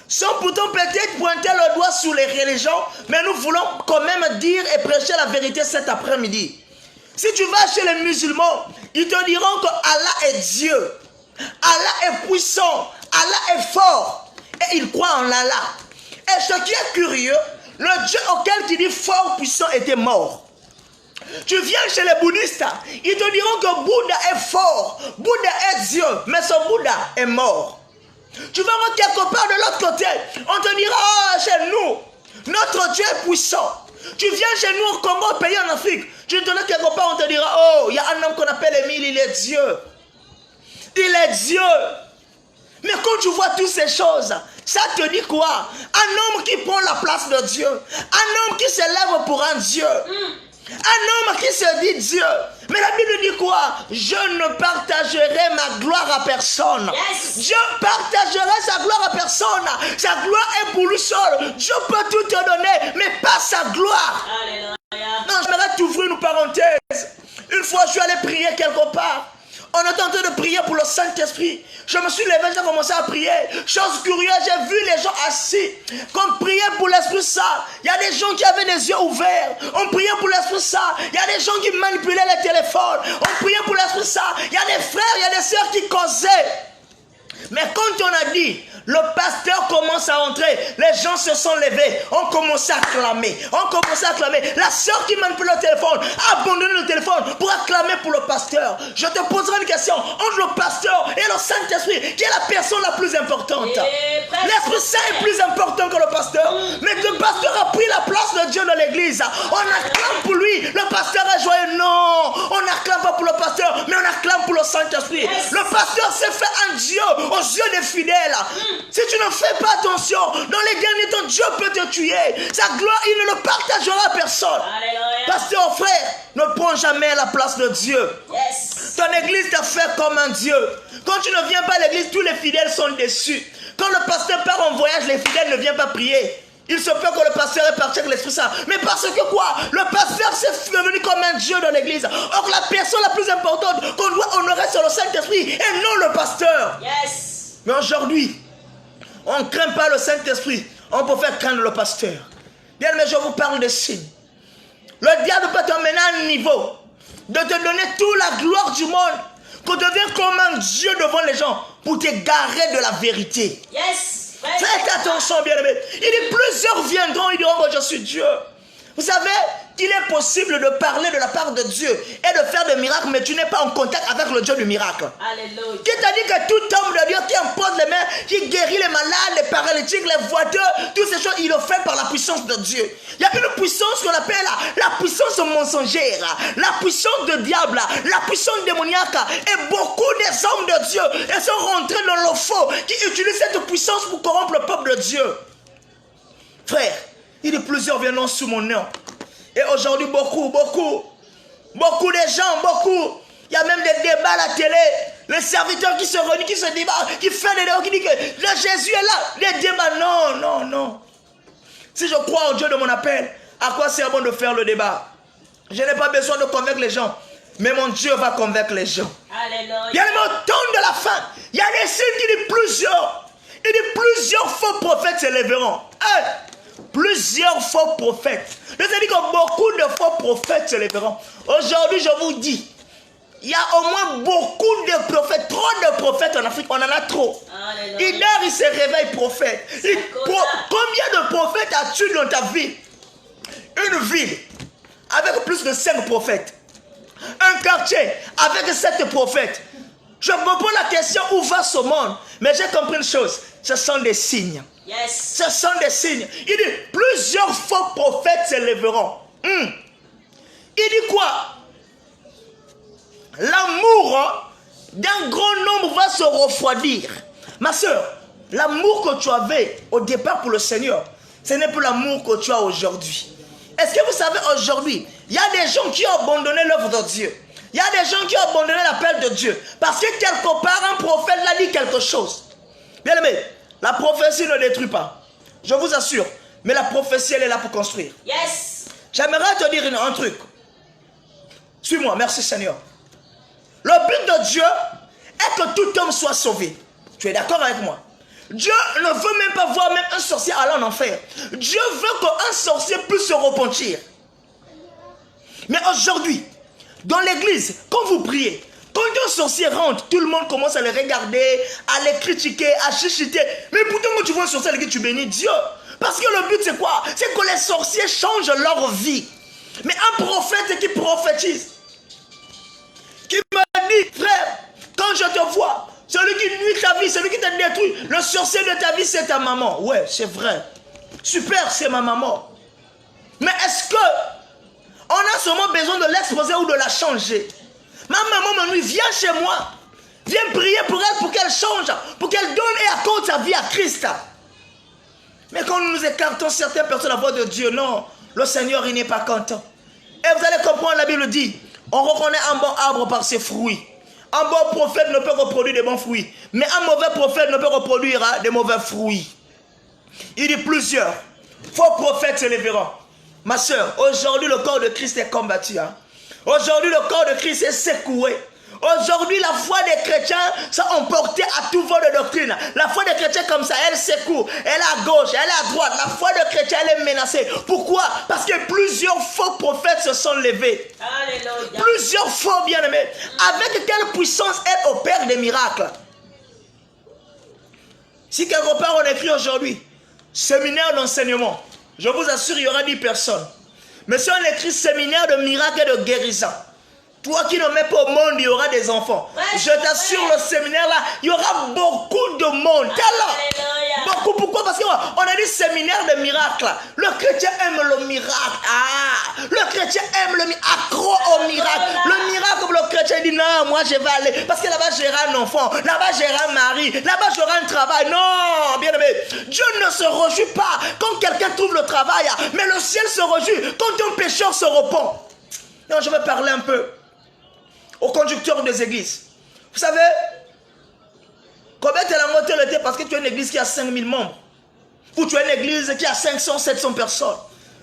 Sans pourtant peut-être pointer le doigt sur les religions, mais nous voulons quand même dire et prêcher la vérité cet après-midi. Si tu vas chez les musulmans, ils te diront que Allah est Dieu. Allah est puissant. Allah est fort. Et ils croient en Allah. Et ce qui est curieux, le Dieu auquel tu dis fort, puissant était mort. Tu viens chez les bouddhistes, ils te diront que Bouddha est fort. Bouddha est Dieu. Mais ce Bouddha est mort. Tu vas voir quelque part de l'autre côté, on te dira, ah, chez nous, notre Dieu est puissant. Tu viens chez nous au Congo, au pays en Afrique, tu te donnes quelque part, on te dira, oh, il y a un homme qu'on appelle Émile, il est Dieu. Il est Dieu. Mais quand tu vois toutes ces choses, ça te dit quoi? Un homme qui prend la place de Dieu. Un homme qui s'élève pour un Dieu. Un homme qui se dit Dieu. Mais la Bible dit quoi? Je ne partagerai ma gloire à personne. Yes. Dieu partagerait sa gloire à personne. Sa gloire est pour lui seul. Dieu peut tout te donner, mais pas sa gloire. Alléluia. Non, j'aimerais t'ouvrir une parenthèse. Une fois, je suis allé prier quelque part. On était en train de prier pour le Saint-Esprit. Je me suis levé, j'ai commencé à prier. Chose curieuse, j'ai vu les gens assis. Comme prier pour l'Esprit Saint. Il y a des gens qui avaient les yeux ouverts. On priait pour l'Esprit Saint. Il y a des gens qui manipulaient les téléphones. On priait pour l'Esprit Saint. Il y a des frères, il y a des sœurs qui causaient. Mais quand on a dit, le pasteur commence à entrer, les gens se sont levés, on commençait à clamer, La sœur qui manipule le téléphone a abandonné le téléphone pour acclamer pour le pasteur. Je te poserai une question, entre le pasteur et le Saint-Esprit, qui est la personne la plus importante? L'Esprit Saint est plus important que le pasteur. Mais le pasteur a pris la place de Dieu dans l'église. On acclame pour lui, le pasteur est joyeux. Non, on n'acclame pas pour le pasteur, mais on acclame pour le Saint-Esprit. Le pasteur s'est fait un Dieu aux yeux des fidèles. Si tu ne fais pas attention, dans les derniers temps, Dieu peut te tuer. Sa gloire, il ne le partagera à personne. Alléluia. Pasteur, frère, ne prends jamais la place de Dieu. Yes. Ton église t'a fait comme un Dieu. Quand tu ne viens pas à l'église, tous les fidèles sont déçus. Quand le pasteur part en voyage, les fidèles ne viennent pas prier. Il se peut que le pasteur est parti avec l'Esprit Saint. Mais parce que quoi? Le pasteur s'est devenu comme un Dieu dans l'église. Or, la personne la plus importante qu'on doit honorer, c'est le Saint-Esprit et non le pasteur. Yes. Mais aujourd'hui, on ne craint pas le Saint-Esprit. On peut faire craindre le pasteur. Bien, mais je vous parle de signes. Le diable peut t'emmener à un niveau de te donner toute la gloire du monde, qu'on devient comme un Dieu devant les gens pour t'égarer de la vérité. Yes. Faites attention, bien-aimés. Il dit, plusieurs viendront, ils diront, je suis Dieu. Vous savez, il est possible de parler de la part de Dieu et de faire des miracles, mais tu n'es pas en contact avec le Dieu du miracle. Alléluia. Qui t'a dit que tout homme de Dieu qui impose les mains, qui guérit les malades, les paralytiques, les voitures, toutes ces choses, il le fait par la puissance de Dieu. Il y a une puissance qu'on appelle la puissance mensongère, la puissance de diable, la puissance démoniaque. Et beaucoup des hommes de Dieu sont rentrés dans le faux, qui utilisent cette puissance pour corrompre le peuple de Dieu. Frère, il dit plusieurs viendront sous mon nom. Et aujourd'hui, beaucoup de gens, il y a même des débats à la télé. Les serviteurs qui se réunissent, qui se débattent, qui font des débats, qui disent que Jésus est là. Les débats, non. Si je crois au Dieu de mon appel, à quoi c'est bon de faire le débat? Je n'ai pas besoin de convaincre les gens, mais mon Dieu va convaincre les gens. Alléluia. Il y a le temps de la fin. Il y a des signes qui disent plusieurs. Il dit plusieurs faux prophètes s'élèveront. Plusieurs faux prophètes. C'est-à-dire que beaucoup de faux prophètes se lèveront. Aujourd'hui, je vous dis, il y a au moins beaucoup de prophètes, trop de prophètes en Afrique, on en a trop. Alléluia. Une heure, il se réveille prophète. Combien de prophètes as-tu dans ta vie? Une ville avec plus de 5 prophètes. Un quartier avec 7 prophètes. Je me pose la question, où va ce monde? Mais j'ai compris une chose, ce sont des signes. Yes. Ce sont des signes. Il dit, plusieurs faux prophètes se lèveront. Il dit quoi? L'amour d'un grand nombre va se refroidir. Ma soeur, l'amour que tu avais au départ pour le Seigneur, ce n'est plus l'amour que tu as aujourd'hui. Est-ce que vous savez, aujourd'hui, il y a des gens qui ont abandonné l'œuvre de Dieu. Il y a des gens qui ont abandonné l'appel de Dieu. Parce que quelque part, un prophète l'a dit quelque chose. Bien aimé, la prophétie ne détruit pas. Je vous assure. Mais la prophétie, elle est là pour construire. Yes. J'aimerais te dire un truc. Suis-moi, merci Seigneur. Le but de Dieu est que tout homme soit sauvé. Tu es d'accord avec moi? Dieu ne veut même pas voir même un sorcier aller en enfer. Dieu veut qu'un sorcier puisse se repentir. Mais aujourd'hui, Dans l'église, quand vous priez, quand un sorcier rentre, tout le monde commence à le regarder, à le critiquer, à chuchoter. Mais pourtant, quand tu vois un sorcier à l'église, tu bénis Dieu. Parce que le but, c'est quoi? C'est que les sorciers changent leur vie. Mais un prophète qui prophétise, qui me dit, frère, quand je te vois, celui qui nuit ta vie, celui qui te détruit, le sorcier de ta vie, c'est ta maman. Ouais, c'est vrai. Super, c'est ma maman. Mais est-ce que on a seulement besoin de l'exposer ou de la changer? Ma maman me dit, viens chez moi. Viens prier pour elle, pour qu'elle change, pour qu'elle donne et accorde sa vie à Christ. Mais quand nous nous écartons certaines personnes à la voix de Dieu, non, le Seigneur, il n'est pas content. Et vous allez comprendre, la Bible dit, on reconnaît un bon arbre par ses fruits. Un bon prophète ne peut reproduire de bons fruits. Mais un mauvais prophète ne peut reproduire de mauvais fruits. Il dit plusieurs faux prophètes se lèveront. Ma soeur, aujourd'hui le corps de Christ est combattu. Aujourd'hui le corps de Christ est secoué. Aujourd'hui la foi des chrétiens s'est emportée à tout vol de doctrine. La foi des chrétiens comme ça, elle secoue. Elle est à gauche, elle est à droite. La foi des chrétiens, elle est menacée. Pourquoi? Parce que plusieurs faux prophètes se sont levés. Alléluia. Plusieurs faux bien-aimés. Avec quelle puissance elle opère des miracles? Si quelque part on écrit aujourd'hui séminaire d'enseignement, je vous assure, il y aura 10 personnes. Mais si on écrit séminaire de miracles et de guérison, toi qui ne mets pas au monde, il y aura des enfants. Je t'assure, le séminaire là, il y aura beaucoup de monde. Beaucoup. Pourquoi? Parce qu'on a dit séminaire de miracles. Le chrétien aime le miracle. Le chrétien aime le miracle. Accro au miracle. Le miracle, le chrétien dit non, moi je vais aller. Parce que là-bas j'aurai un enfant. Là-bas j'aurai un mari. Là-bas j'aurai un travail. Non, bien aimé. Dieu ne se réjouit pas quand quelqu'un trouve le travail. Mais le ciel se réjouit quand un pécheur se repent. Non, je vais parler un peu au conducteur des églises. Vous savez, combien tu as la moitié parce que tu as une église qui a 5000 membres. Ou tu as une église qui a 500, 700 personnes.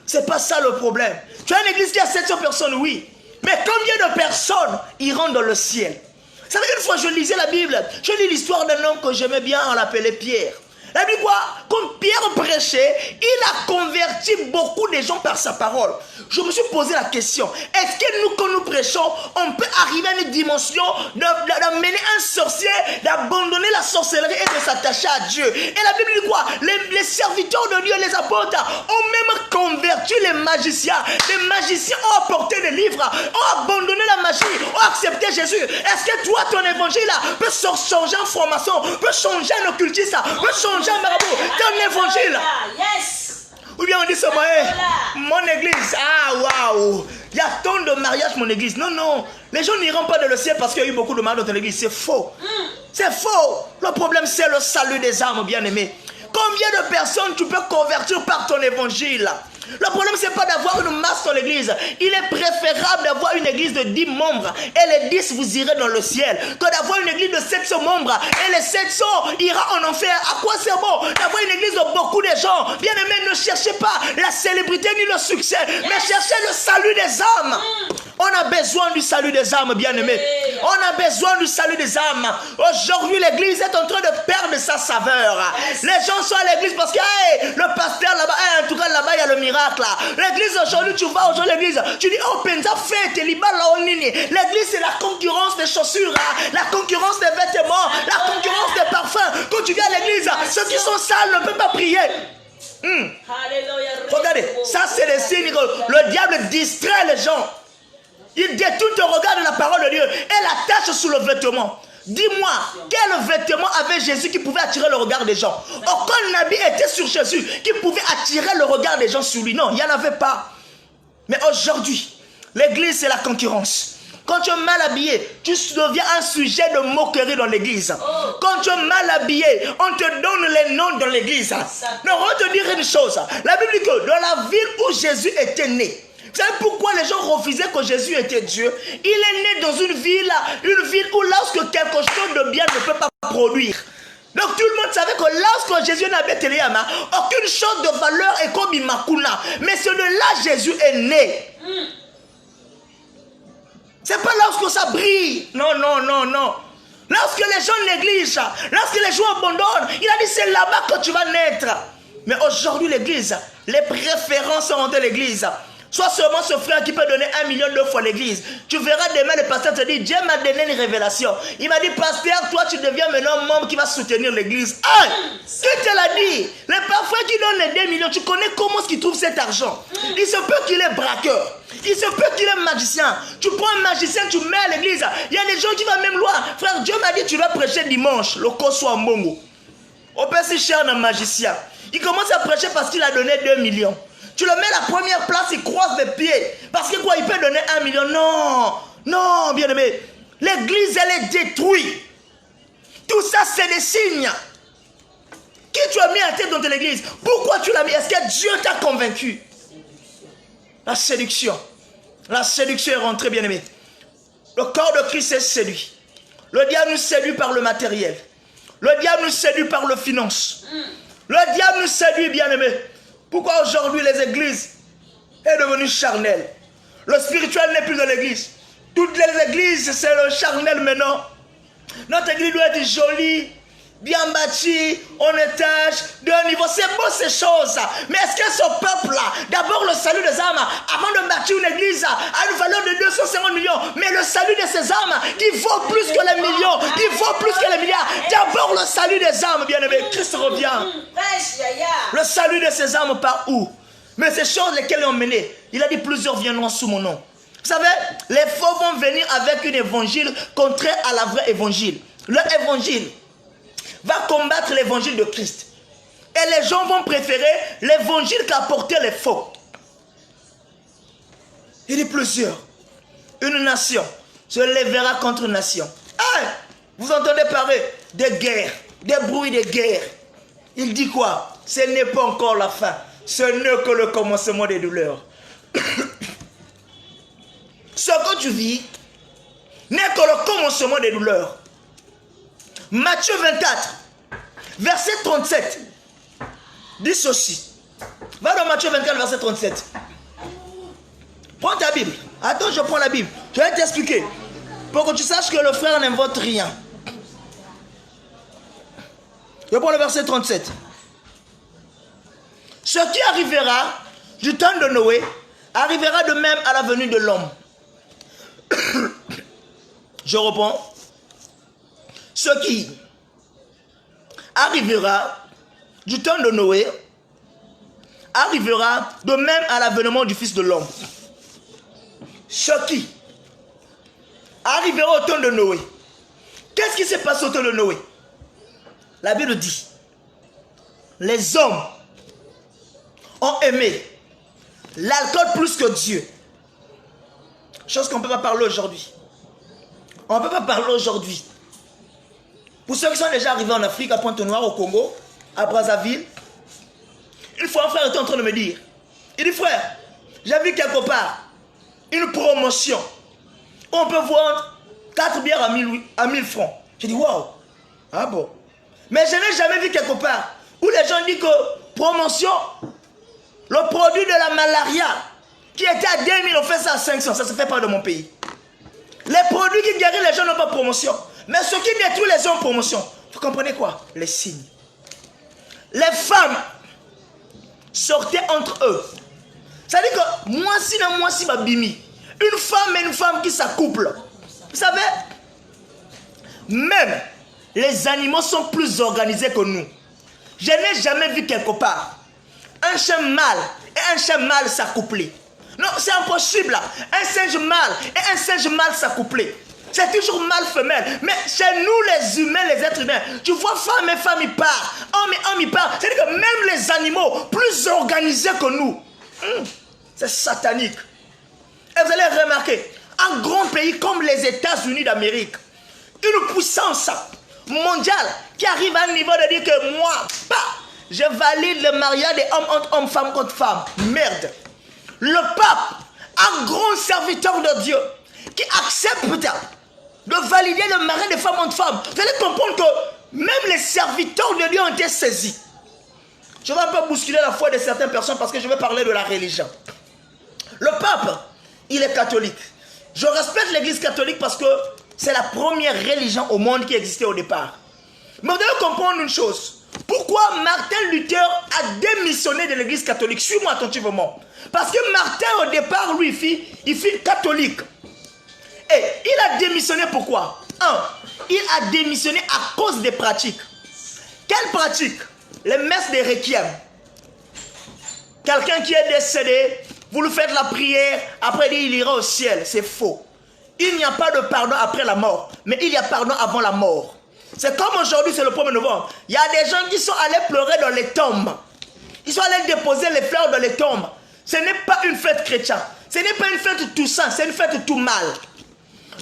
C'est pas ça le problème. Tu as une église qui a 700 personnes, oui. Mais combien de personnes iront dans le ciel? Vous savez, une fois je lisais la Bible, je lis l'histoire d'un homme que j'aimais bien, on l'appelait Pierre. La Bible quoi? Quand Pierre prêchait, il a converti beaucoup de gens par sa parole. Je me suis posé la question, est-ce que nous, quand nous prêchons, on peut arriver à une dimension d'amener un sorcier, d'abandonner la sorcellerie et de s'attacher à Dieu? Et la Bible dit quoi? Les serviteurs de Dieu, les apôtres, ont même converti les magiciens. Les magiciens ont apporté des livres, ont abandonné la magie, ont accepté Jésus. Est-ce que toi, ton évangile là, peut changer en formation, peut changer en occultisme, peut changer en marabout, ton évangile? Yes. Ou bien on dit seulement, mon église, waouh, il y a tant de mariages mon église. Non, non, les gens n'iront pas dans le ciel parce qu'il y a eu beaucoup de mariages dans ton église. C'est faux. C'est faux. Le problème, c'est le salut des âmes, bien-aimés. Combien de personnes tu peux convertir par ton évangile? Le problème, c'est pas d'avoir une masse dans l'église. Il est préférable d'avoir une église de 10 membres et les 10 vous irez dans le ciel que d'avoir une église de 700 membres et les 700 ira en enfer. À quoi c'est bon d'avoir une église de beaucoup de gens? Bien aimé, ne cherchez pas la célébrité ni le succès, mais cherchez le salut des âmes. On a besoin du salut des âmes, bien aimé. On a besoin du salut des âmes. Aujourd'hui, l'église est en train de perdre sa saveur. Les gens sont à l'église parce que le pasteur là-bas, en tout cas là-bas, il y a le miracle. L'église aujourd'hui, tu vas aujourd'hui à l'église, tu dis, oh, penza fête, l'église c'est la concurrence des chaussures, la concurrence des vêtements, la concurrence des parfums. Quand tu viens à l'église, ceux qui sont sales ne peuvent pas prier. Regardez, ça c'est le signe que le diable distrait les gens. Il détourne ton regard de la parole de Dieu et l'attache sous le vêtement. Dis-moi, quel vêtement avait Jésus qui pouvait attirer le regard des gens? Aucun habit était sur Jésus qui pouvait attirer le regard des gens sur lui. Non, il n'y en avait pas. Mais aujourd'hui, l'église c'est la concurrence. Quand tu es mal habillé, tu deviens un sujet de moquerie dans l'église. Quand tu es mal habillé, on te donne les noms dans l'église. Non, on va te dire une chose. La Bible dit que dans la ville où Jésus était né, vous savez pourquoi les gens refusaient que Jésus était Dieu? Il est né dans une ville où lorsque quelque chose de bien ne peut pas produire. Donc tout le monde savait que lorsque Jésus n'avait Téléama, aucune chose de valeur est comme Imakuna. Mais c'est de là Jésus est né. C'est pas lorsque ça brille. Non, non, non, non. Lorsque les gens négligent, lorsque les gens abandonnent, il a dit c'est là-bas que tu vas naître. Mais aujourd'hui l'église, les préférences sont de l'église. Soit seulement ce frère qui peut donner 1 million 2 fois l'église. Tu verras demain le pasteur te dit, Dieu m'a donné une révélation. Il m'a dit, pasteur, toi tu deviens maintenant un membre qui va soutenir l'église. Hey, qui te l'a dit? Le parfum qui donne les 2 millions, tu connais comment est-ce qu'il trouve cet argent? Il se peut qu'il est braqueur. Il se peut qu'il est magicien. Tu prends un magicien, tu mets à l'église. Il y a des gens qui vont même loin. Frère, Dieu m'a dit, tu dois prêcher dimanche. Le corps soit en bongo. On peut si cher un magicien. Il commence à prêcher parce qu'il a donné 2 millions. Tu le mets à la première place, il croise les pieds. Parce que quoi, il peut donner 1 million. Non, non, bien aimé. L'église, elle est détruite. Tout ça, c'est des signes. Qui tu as mis à tête dans ton église? Pourquoi tu l'as mis? Est-ce que Dieu t'a convaincu? La séduction. La séduction est rentrée, bien aimé. Le corps de Christ est séduit. Le diable nous séduit par le matériel. Le diable nous séduit par le finance. Le diable nous séduit, bien aimé. Pourquoi aujourd'hui les églises est devenue charnelle? Le spirituel n'est plus dans l'église. Toutes les églises, c'est le charnel maintenant. Notre église doit être jolie, bien bâtie, en étage, de niveau. C'est beau ces choses. Mais est-ce que ce peuple-là, d'abord le salut des âmes, avant de bâtir une église à une valeur de 250 millions, mais le salut de ces âmes qui vaut plus que les millions, qui vaut plus que les milliards. D'abord le salut des âmes, bien-aimé. Christ revient. Le salut de ces âmes par où? Mais ces choses lesquelles ont mené. Il a dit plusieurs viendront sous mon nom. Vous savez, les faux vont venir avec un évangile contraire à la vraie évangile. Leur évangile va combattre l'évangile de Christ. Et les gens vont préférer l'évangile qu'a porté les faux. Il dit plusieurs. Une nation se lèvera contre une nation. Ah, vous entendez parler de guerre, des bruits de guerre. Il dit quoi? Ce n'est pas encore la fin. Ce n'est que le commencement des douleurs. Ce que tu vis n'est que le commencement des douleurs. Matthieu 24, verset 37, dit ceci. Va dans Matthieu 24, verset 37. Prends ta Bible. Attends, je prends la Bible. Je vais t'expliquer. Pour que tu saches que le frère n'invente rien. Je prends le verset 37. Ce qui arrivera du temps de Noé arrivera de même à la venue de l'homme. Je reprends. Ce qui arrivera du temps de Noé arrivera de même à l'avènement du Fils de l'homme. Ce qui arrivera au temps de Noé. Qu'est-ce qui s'est passé au temps de Noé? La Bible dit, les hommes ont aimé l'alcool plus que Dieu. Chose qu'on ne peut pas parler aujourd'hui. On ne peut pas parler aujourd'hui. Pour ceux qui sont déjà arrivés en Afrique, à Pointe-Noire, au Congo, à Brazzaville, une fois un frère était en train de me dire, il dit, frère, j'ai vu quelque part une promotion où on peut vendre 4 bières à 1000 francs. J'ai dit, waouh, ah bon. Mais je n'ai jamais vu quelque part où les gens disent que promotion, le produit de la malaria qui était à 2000, on fait ça à 500. Ça ne se fait pas dans mon pays. Les produits qui guérissent les gens n'ont pas de promotion. Mais ce qui détruit les gens en promotion. Vous comprenez quoi? Les signes. Les femmes sortaient entre eux. Ça veut dire que moi si ma bimi. Une femme et une femme qui s'accouplent. Vous savez, même les animaux sont plus organisés que nous. Je n'ai jamais vu quelque part un chien mâle et un chien mâle s'accoupler. Non, c'est impossible. Un singe mâle et un singe mâle s'accoupler. C'est toujours mâle-femelle. Mais chez nous, les humains, les êtres humains, tu vois, femme et femme, ils partent. Homme et homme, ils partent. C'est-à-dire que même les animaux, plus organisés que nous, c'est satanique. Et vous allez remarquer, un grand pays comme les États-Unis d'Amérique, une puissance mondiale qui arrive à un niveau de dire que moi, je valide le mariage des hommes entre hommes, femmes contre femmes. Merde. Le pape, un grand serviteur de Dieu, qui accepte peut-être de valider le mariage des femmes entre femmes. Vous allez comprendre que même les serviteurs de Dieu ont été saisis. Je vais un peu bousculer la foi de certaines personnes parce que je vais parler de la religion. Le pape, il est catholique. Je respecte l'église catholique parce que c'est la première religion au monde qui existait au départ. Mais vous devez comprendre une chose. Pourquoi Martin Luther a démissionné de l'église catholique? Suis-moi attentivement. Parce que Martin, au départ, lui, il fit catholique. Et il a démissionné pourquoi? Il a démissionné à cause des pratiques. Quelles pratiques? Les messes des requiem. Quelqu'un qui est décédé, vous lui faites la prière, après il ira au ciel. C'est faux. Il n'y a pas de pardon après la mort, mais il y a pardon avant la mort. C'est comme aujourd'hui, c'est le 1er novembre. Il y a des gens qui sont allés pleurer dans les tombes. Ils sont allés déposer les fleurs dans les tombes. Ce n'est pas une fête chrétienne. Ce n'est pas une fête tout saint, c'est une fête tout mal.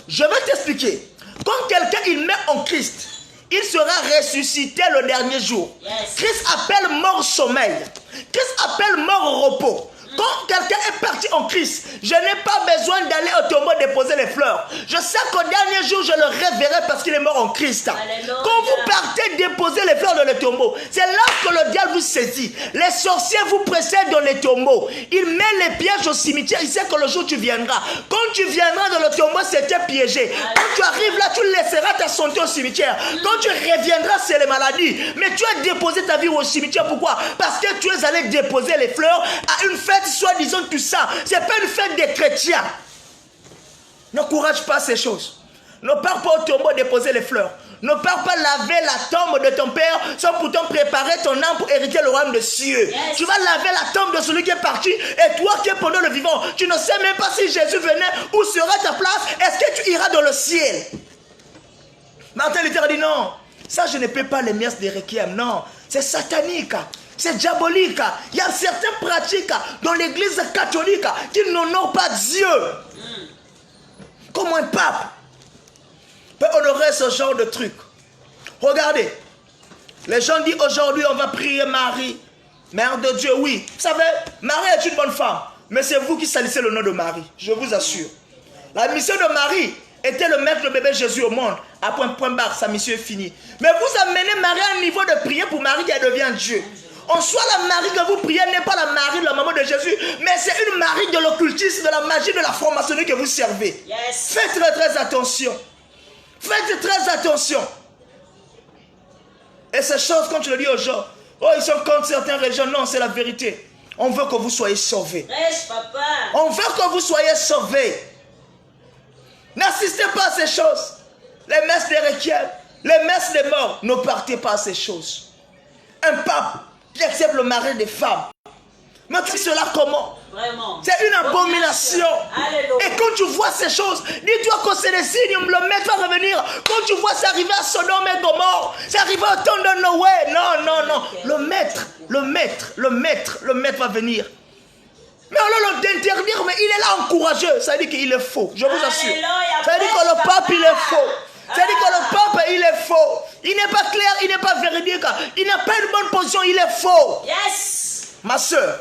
Je vais t'expliquer. Quand quelqu'un il meurt en Christ, il sera ressuscité le dernier jour. Yes. Christ appelle mort sommeil. Christ appelle mort au repos. Quand quelqu'un est parti en Christ, je n'ai pas besoin d'aller au tombeau déposer les fleurs. Je sais qu'au dernier jour, je le reverrai parce qu'il est mort en Christ. Alléluia. Quand vous partez déposer les fleurs dans le tombeau, c'est là que le diable vous saisit. Les sorciers vous précèdent dans les tombeaux. Il met les pièges au cimetière. Il sait que le jour où tu viendras. Quand tu viendras dans le tombeau, c'était piégé. Quand tu arrives là, tu laisseras ta santé au cimetière. Quand tu reviendras, c'est les maladies. Mais tu as déposé ta vie au cimetière. Pourquoi? Parce que tu es allé déposer les fleurs à une fête soi-disant tout ça. C'est pas une fête des chrétiens. N'encourage pas ces choses. Ne pars pas au tombeau déposer les fleurs. Ne pars pas laver la tombe de ton père sans pourtant préparer ton âme pour hériter le royaume des cieux. Yes. Tu vas laver la tombe de celui qui est parti et toi qui es pendant le vivant, tu ne sais même pas si Jésus venait, où sera ta place. Est-ce que tu iras dans le ciel? Martin Luther a dit non, ça je ne peux pas les messes des requiem. Non, c'est satanique. C'est diabolique. Il y a certaines pratiques dans l'église catholique qui n'honorent pas Dieu. Comme un pape peut honorer ce genre de truc. Regardez. Les gens disent aujourd'hui on va prier Marie, Mère de Dieu. Oui, vous savez, Marie est une bonne femme. Mais c'est vous qui salissez le nom de Marie. Je vous assure. La mission de Marie était de mettre le bébé Jésus au monde. À point barre, sa mission est finie. Mais vous amenez Marie à un niveau de prière pour Marie qui devient Dieu. En soi, la Marie que vous priez n'est pas la Marie de la maman de Jésus, mais c'est une Marie de l'occultisme, de la magie, de la franc-maçonnerie que vous servez. Yes. Faites très attention. Faites très attention. Et ces choses, quand tu le dis aux gens, oh, ils sont contre certaines religions. Non, c'est la vérité. On veut que vous soyez sauvés. Reste, papa. On veut que vous soyez sauvés. N'assistez pas à ces choses. Les messes des requiem, les messes des morts, ne partez pas à ces choses. Un pape qui accepte le mari des femmes. Mais tu sais cela comment? C'est une abomination. Et quand tu vois ces choses, dis-toi que c'est des signes, le maître va revenir. Quand tu vois ça arriver à Sodome et Gomorrhe, c'est arrivé au temps de Noé. Non. Le maître va venir. Mais on l'a d'interdire, mais il est là encourageux. Ça veut dire qu'il est faux, je vous assure. Ça veut dire que le pape, il est faux. C'est-à-dire que le pape, il est faux. Il n'est pas clair, il n'est pas véridique. Il n'a pas une bonne position, il est faux. Yes. Ma soeur,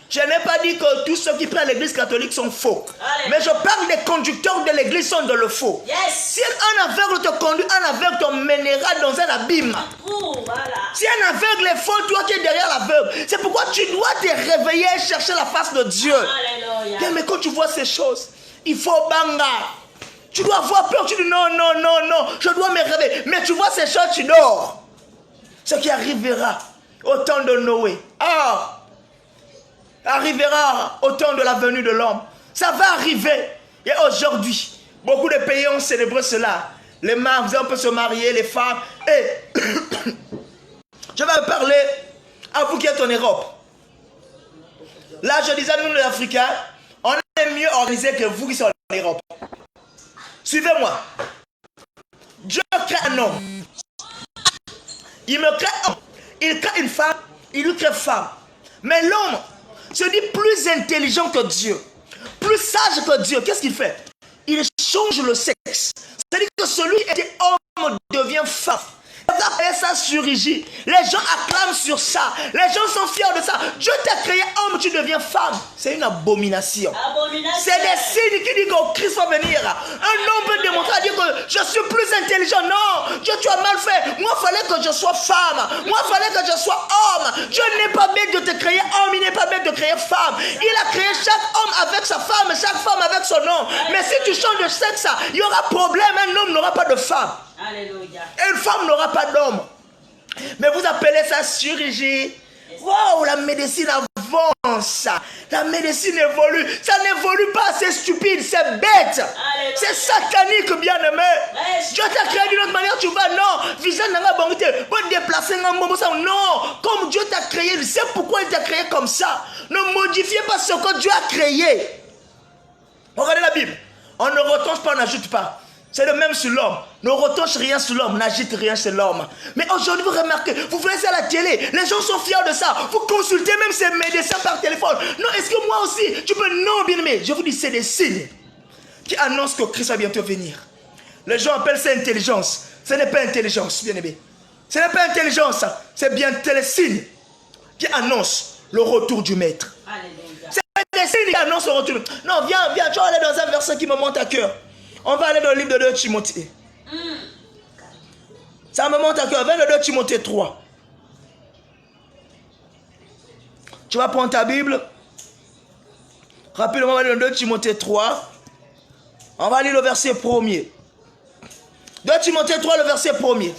je n'ai pas dit que tous ceux qui prennent l'église catholique sont faux. Allez. Mais je parle des conducteurs de l'église sont dans le faux. Yes. Si un aveugle te conduit, un aveugle te mènera dans un abîme. Voilà. Si un aveugle est faux, toi qui es derrière l'aveugle. C'est pourquoi tu dois te réveiller et chercher la face de Dieu. Alléluia. Mais quand tu vois ces choses, il faut banga. Tu dois avoir peur, tu dis non, je dois me réveiller. Mais tu vois ces choses, tu dors. Ce qui arrivera au temps de Noé. Arrivera au temps de la venue de l'homme. Ça va arriver. Et aujourd'hui, beaucoup de pays ont célébré cela. Les mariés, on peut se marier, les femmes. Et je vais parler à vous qui êtes en Europe. Là, je disais, nous les Africains, on est mieux organisés que vous qui sont en Europe. Suivez-moi. Dieu crée un homme. Il me crée un homme. Il crée une femme. Il lui crée femme. Mais l'homme se dit plus intelligent que Dieu. Plus sage que Dieu. Qu'est-ce qu'il fait? Il change le sexe. C'est-à-dire que celui qui était homme devient femme. Et ça surgit. Les gens acclament sur ça. Les gens sont fiers de ça. Dieu t'a créé homme, tu deviens femme. C'est une abomination. C'est des signes qui disent que Christ va venir. Un homme peut démontrer, dire que je suis plus intelligent. Non, Dieu, tu as mal fait. Moi, il fallait que je sois femme. Moi, il fallait que je sois homme. Dieu n'est pas bête de te créer homme. Il n'est pas bête de créer femme. Il a créé chaque homme avec sa femme, chaque femme avec son homme. Mais si tu changes de sexe, il y aura problème. Un homme n'aura pas de femme. Alléluia. Et une femme n'aura pas d'homme. Mais vous appelez ça chirurgie. Waouh, la médecine avance. La médecine évolue. Ça n'évolue pas, c'est stupide, c'est bête. C'est satanique, bien-aimé. Dieu t'a créé d'une autre manière, tu vas, non. Visage n'a pas bon, bon déplacer un moment, non. Comme Dieu t'a créé, c'est pourquoi il t'a créé comme ça. Ne modifiez pas ce que Dieu a créé. Regardez la Bible. On ne retonche pas, on n'ajoute pas. C'est le même sur l'homme. Ne retonche rien sur l'homme, n'agite rien sur l'homme. Mais aujourd'hui, vous remarquez, vous voyez ça à la télé, les gens sont fiers de ça. Vous consultez même ces médecins par téléphone. Non, est-ce que moi aussi, tu peux? Non, bien aimé. Je vous dis, c'est des signes qui annoncent que Christ va bientôt venir. Les gens appellent ça intelligence. Ce n'est pas intelligence, bien aimé. Ce n'est pas intelligence, c'est bien des signes qui annoncent le retour du Maître. C'est des signes qui annoncent le retour du Maître. Non, viens, tu vas aller dans un verset qui me monte à cœur. On va aller dans le livre de 2 Timothée. Ça me monte à cœur. Viens dans 2 Timothée 3. Tu vas prendre ta Bible. Rapidement, on va aller dans 2 Timothée 3. On va lire le verset 1er. 2 Timothée 3, le verset 1er.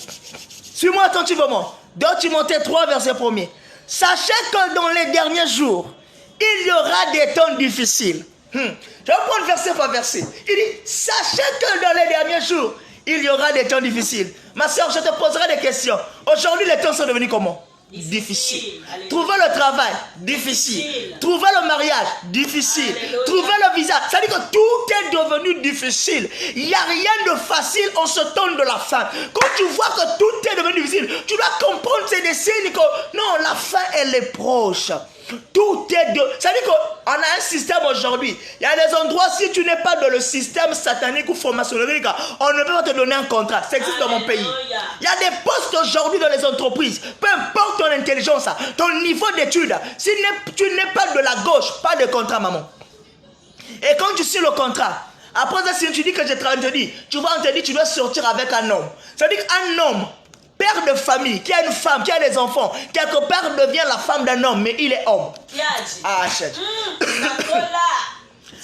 Suis-moi attentivement. 2 Timothée 3, verset 1er. Sachez que dans les derniers jours, il y aura des temps difficiles. Je vais prendre verset par verset. Il dit, sachez que dans les derniers jours, il y aura des temps difficiles. Ma soeur, je te poserai des questions. Aujourd'hui, les temps sont devenus comment? Difficiles. Trouver le travail, difficile. Trouver le mariage, difficile. Alléluia. Trouver le visa, ça veut dire que tout est devenu difficile. Il n'y a rien de facile en ce temps de la fin. Quand tu vois que tout est devenu difficile, tu dois comprendre ces signes que non, la fin, elle est proche. Tout est de... Ça veut dire qu'on a un système aujourd'hui. Il y a des endroits, si tu n'es pas dans le système satanique ou formationnel, on ne peut pas te donner un contrat. Ça existe dans mon pays. Il y a des postes aujourd'hui dans les entreprises. Peu importe ton intelligence, ton niveau d'études. Si tu n'es pas de la gauche, pas de contrat, maman. Et quand tu signes le contrat, après ça, si tu dis que j'ai travaillé, tu vas, on te dit, tu dois sortir avec un homme. Ça veut dire qu'un homme, père de famille, qui a une femme, qui a des enfants, quelque part devient la femme d'un homme, mais il est homme. Ah,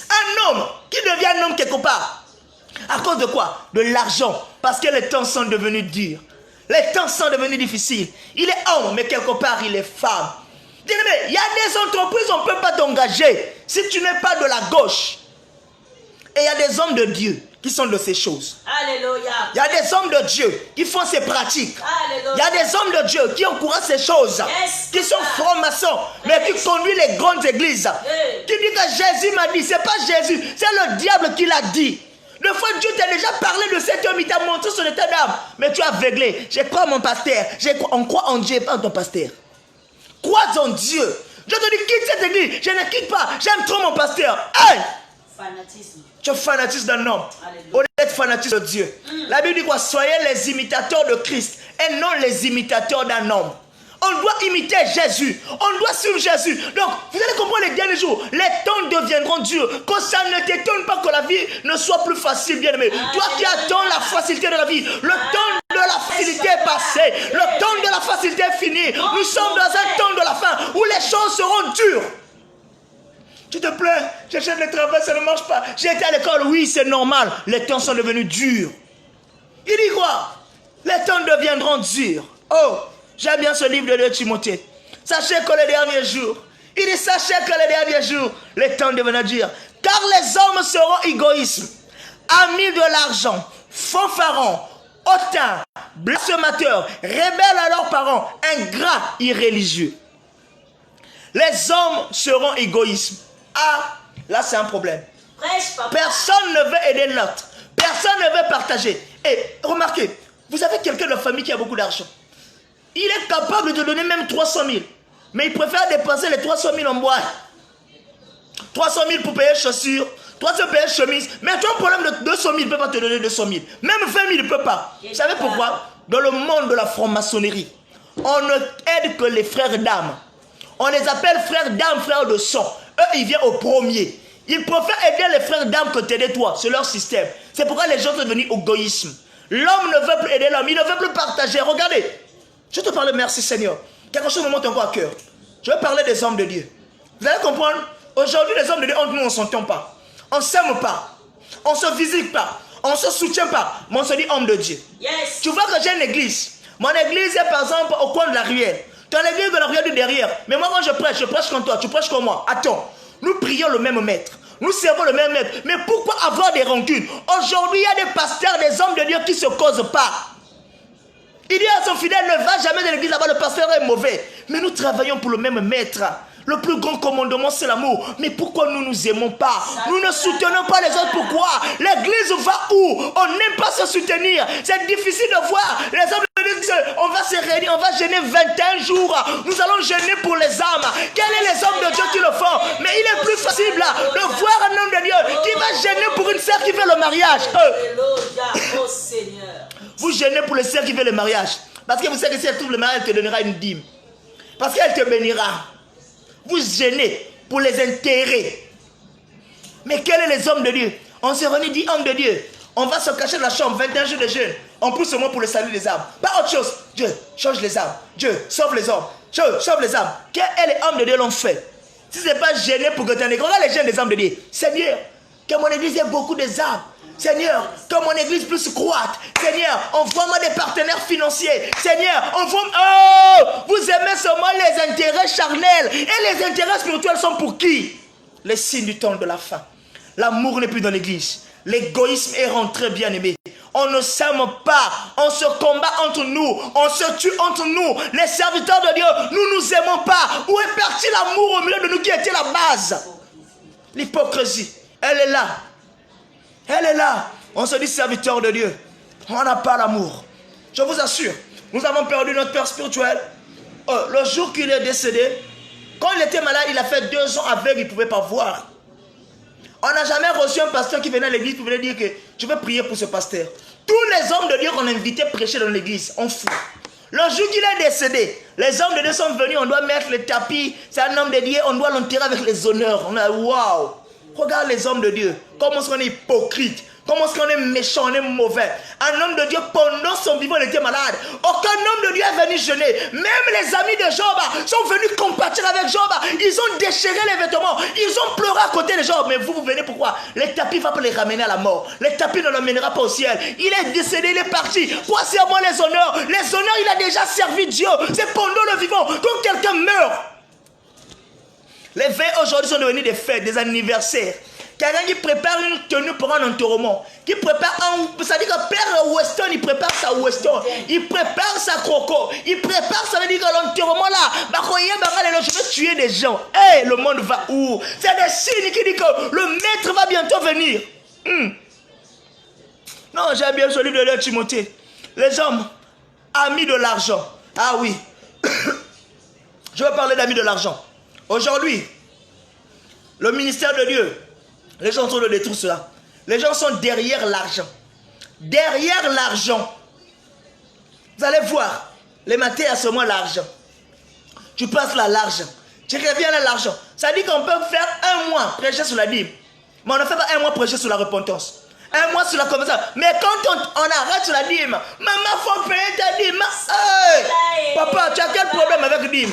un homme qui devient un homme quelque part. À cause de quoi? De l'argent. Parce que les temps sont devenus durs. Les temps sont devenus difficiles. Il est homme, mais quelque part, il est femme. Il y a des entreprises, on ne peut pas t'engager si tu n'es pas de la gauche. Et il y a des hommes de Dieu qui sont de ces choses. Alléluia. Il y a des hommes de Dieu qui font ces pratiques. Alléluia. Il y a des hommes de Dieu qui encouragent ces choses, qui sont francs-maçons, mais qui conduisent les grandes églises. Qui disent que Jésus m'a dit, c'est pas Jésus, c'est le diable qui l'a dit. Deux fois Dieu t'a déjà parlé de cet homme, il t'a montré son état d'âme, mais tu as aveuglé. Je crois en mon pasteur, on croit en Dieu, pas en ton pasteur. Crois en Dieu. Je te dis, quitte cette église. Je ne quitte pas, j'aime trop mon pasteur. Hey! Fanatisme. Tu es fanatisme d'un homme. Honnête fanatisme de Dieu. La Bible dit quoi? Soyez les imitateurs de Christ et non les imitateurs d'un homme. On doit imiter Jésus. On doit suivre Jésus. Donc, vous allez comprendre les derniers jours. Les temps deviendront durs. Que ça ne t'étonne pas que la vie ne soit plus facile, bien-aimé. Toi qui attends la facilité de la vie, le temps de la facilité est passé. Le temps de la facilité est fini. Nous sommes dans un temps de la fin où les choses seront dures. Tu te plains, je cherche le travail, ça ne marche pas. J'ai été à l'école, oui, c'est normal. Les temps sont devenus durs. Il dit quoi? Les temps deviendront durs. Oh, j'aime bien ce livre de 2 Timothée. Sachez que les derniers jours, il dit, sachez que les derniers jours, les temps deviendront durs. Car les hommes seront égoïstes, amis de l'argent, fanfarons, hautains, blasphémateurs, rebelles à leurs parents, ingrats, irréligieux. Les hommes seront égoïstes. Ah, là c'est un problème. Personne ne veut aider l'autre. Personne ne veut partager. Et remarquez, vous avez quelqu'un de la famille qui a beaucoup d'argent. Il est capable de donner même 300 000. Mais il préfère dépenser les 300 000 en bois. 300 000 pour payer chaussures, 300 000 pour payer chemise. Mais tu as un problème de 200 000, il ne peut pas te donner 200 000. Même 20 000, il ne peut pas. Vous savez pourquoi? Dans le monde de la franc-maçonnerie, on ne aide que les frères d'âme. On les appelle frères d'âme, frères de sang. Eux, ils viennent au premier. Ils préfèrent aider les frères d'âme que t'aider toi. C'est leur système. C'est pourquoi les gens sont devenus égoïstes. L'homme ne veut plus aider l'homme. Il ne veut plus partager. Regardez. Je te parle, merci Seigneur. Quelque chose me monte encore à cœur. Je vais parler des hommes de Dieu. Vous allez comprendre. Aujourd'hui, les hommes de Dieu, nous, on ne s'entend pas. On ne s'aime pas. On ne se visite pas. On ne se soutient pas. Mais on se dit homme de Dieu. Yes. Tu vois que j'ai une église. Mon église est par exemple au coin de la ruelle. Ton église de la ruelle du derrière. Mais moi quand je prêche comme toi, tu prêches comme moi. Attends, nous prions le même maître. Nous servons le même maître. Mais pourquoi avoir des rancunes? Aujourd'hui, il y a des pasteurs, des hommes de Dieu qui ne se causent pas. Il dit à son fidèle, ne va jamais dans l'église là-bas, le pasteur est mauvais. Mais nous travaillons pour le même maître. Le plus grand commandement, c'est l'amour. Mais pourquoi nous ne nous aimons pas? Nous ne soutenons pas les autres. Pourquoi? L'église va où? On n'aime pas se soutenir. C'est difficile de voir. Les hommes de Dieu disent, on va se réunir, on va jeûner 21 jours. Nous allons jeûner pour les âmes. Quels sont les hommes de Dieu qui le font? Mais il est plus facile là, de voir un homme de Dieu qui va jeûner pour une sœur qui fait le mariage. Vous jeûnez pour les sœurs qui fait le mariage. Parce que vous savez que si elle trouve le mariage, elle te donnera une dîme. Parce qu'elle te bénira. Vous gênez pour les intérêts. Mais quels sont les hommes de Dieu? On se réunit, dit homme de Dieu. On va se cacher de la chambre, 21 jours de jeûne. En plus seulement pour le salut des âmes. Pas autre chose. Dieu change les âmes. Dieu sauve les hommes. Dieu sauve les âmes. Quels les hommes de Dieu l'ont fait? Si ce n'est pas gêné pour que tu en aies. Regarde les jeunes des hommes de Dieu. Seigneur, que mon église ait beaucoup des âmes. Seigneur, que mon église puisse croître. Seigneur, envoie-moi des partenaires financiers. Seigneur, envoie-moi... Oh, vous aimez seulement les intérêts charnels. Et les intérêts spirituels sont pour qui? Les signes du temps de la fin. L'amour n'est plus dans l'église. L'égoïsme est rentré, bien aimé. On ne s'aime pas. On se combat entre nous. On se tue entre nous. Les serviteurs de Dieu, nous nous aimons pas. Où est parti l'amour au milieu de nous qui était la base? L'hypocrisie, elle est là. Elle est là. On se dit serviteur de Dieu. On n'a pas l'amour. Je vous assure, nous avons perdu notre père spirituel. Le jour qu'il est décédé, quand il était malade, il a fait 2 ans aveugle, il ne pouvait pas voir. On n'a jamais reçu un pasteur qui venait à l'église pour venir dire que je vais prier pour ce pasteur. Tous les hommes de Dieu qu'on invitait prêcher dans l'église, on fout. Le jour qu'il est décédé, les hommes de Dieu sont venus, on doit mettre le tapis. C'est un homme de Dieu, on doit l'enterrer avec les honneurs. On a waouh! Regarde les hommes de Dieu. Comment est-ce qu'on est hypocrite? Comment est-ce qu'on est méchant, on est mauvais? Un homme de Dieu, pendant son vivant, il était malade. Aucun homme de Dieu est venu jeûner. Même les amis de Job sont venus compatir avec Job. Ils ont déchiré les vêtements. Ils ont pleuré à côté de Job. Mais vous venez pourquoi? Les tapis ne vont pas les ramener à la mort. Les tapis ne l'emmènera pas au ciel. Il est décédé, il est parti. Voici à moi les honneurs. Les honneurs, il a déjà servi Dieu. C'est pendant le vivant. Quand quelqu'un meurt, les fêtes aujourd'hui sont devenues des fêtes, des anniversaires. Quelqu'un qui prépare une tenue pour un enterrement, qui prépare un... Ça veut dire que père Weston, il prépare sa Weston, il prépare sa croco, il prépare, ça veut dire que l'enterrement là, je vais tuer des gens. Hey, le monde va où? C'est des signes qui disent que le maître va bientôt venir. Non, j'aime bien celui de Timothée. Les hommes, amis de l'argent. Ah oui. Je vais parler d'amis de l'argent. Aujourd'hui, le ministère de Dieu, les gens sont en train de détruire cela. Les gens sont derrière l'argent. Derrière l'argent. Vous allez voir, les matins, à ce moment, l'argent. Tu passes là, l'argent. Tu reviens à l'argent. Ça dit qu'on peut faire 1 mois prêcher sur la dîme. Mais on ne fait pas 1 mois prêcher sur la repentance. 1 mois sur la conversion. Mais quand on arrête sur la dîme, maman, faut payer ta dîme. Hey, papa, tu as quel problème avec la dîme?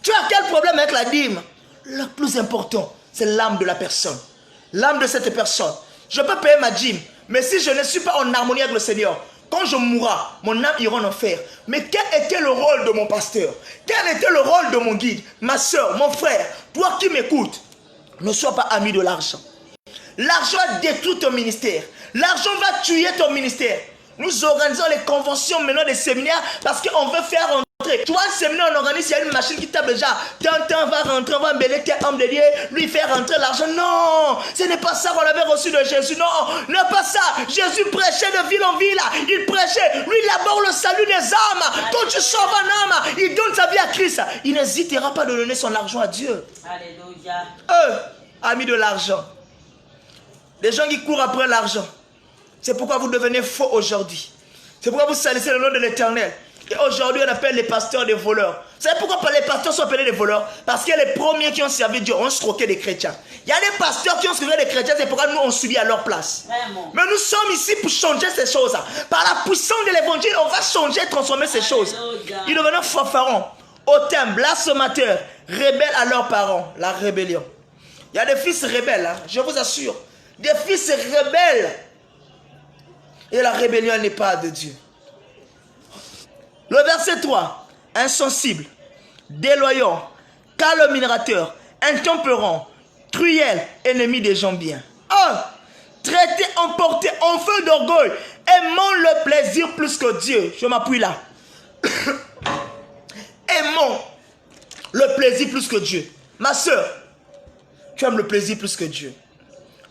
Tu as quel problème avec la dîme? Le plus important, c'est l'âme de la personne. L'âme de cette personne. Je peux payer ma dîme, mais si je ne suis pas en harmonie avec le Seigneur, quand je mourrai, mon âme ira en enfer. Mais quel était le rôle de mon pasteur? Quel était le rôle de mon guide? Ma soeur, mon frère, toi qui m'écoutes, ne sois pas ami de l'argent. L'argent détruit ton ministère. L'argent va tuer ton ministère. Nous organisons les conventions maintenant des séminaires parce qu'on veut faire rentrer. Tu vois, un séminaire, on organise, il y a une machine qui tape déjà. Tant va rentrer, on va embellir tel homme de Dieu, lui faire rentrer l'argent. Non, ce n'est pas ça qu'on avait reçu de Jésus. Non, n'est pas ça. Jésus prêchait de ville en ville. Il prêchait, lui, d'abord le salut des âmes. Quand tu sauves un âme, il donne sa vie à Christ. Il n'hésitera pas de donner son argent à Dieu. Alléluia. Amis de l'argent. Les gens qui courent après l'argent. C'est pourquoi vous devenez faux aujourd'hui. C'est pourquoi vous salissez le nom de l'Éternel. Et aujourd'hui, on appelle les pasteurs des voleurs. Vous savez pourquoi les pasteurs sont appelés des voleurs? Parce que les premiers qui ont servi Dieu ont escroqué des chrétiens. Il y a des pasteurs qui ont escroqué des chrétiens, c'est pourquoi nous on subit à leur place. Vraiment. Mais nous sommes ici pour changer ces choses. Par la puissance de l'évangile, on va changer et transformer ces choses. Ils deviennent fanfarons, hautains, blasphémateurs, rebelles à leurs parents. La rébellion. Il y a des fils rebelles, hein, je vous assure. Des fils rebelles. Et la rébellion n'est pas de Dieu. Le verset 3. Insensible, déloyaux, calomniateur, intempérant, cruel, ennemi des gens bien. 1. Traité, emporté en feu d'orgueil, aimant le plaisir plus que Dieu. Je m'appuie là. Aimons le plaisir plus que Dieu. Ma soeur, tu aimes le plaisir plus que Dieu.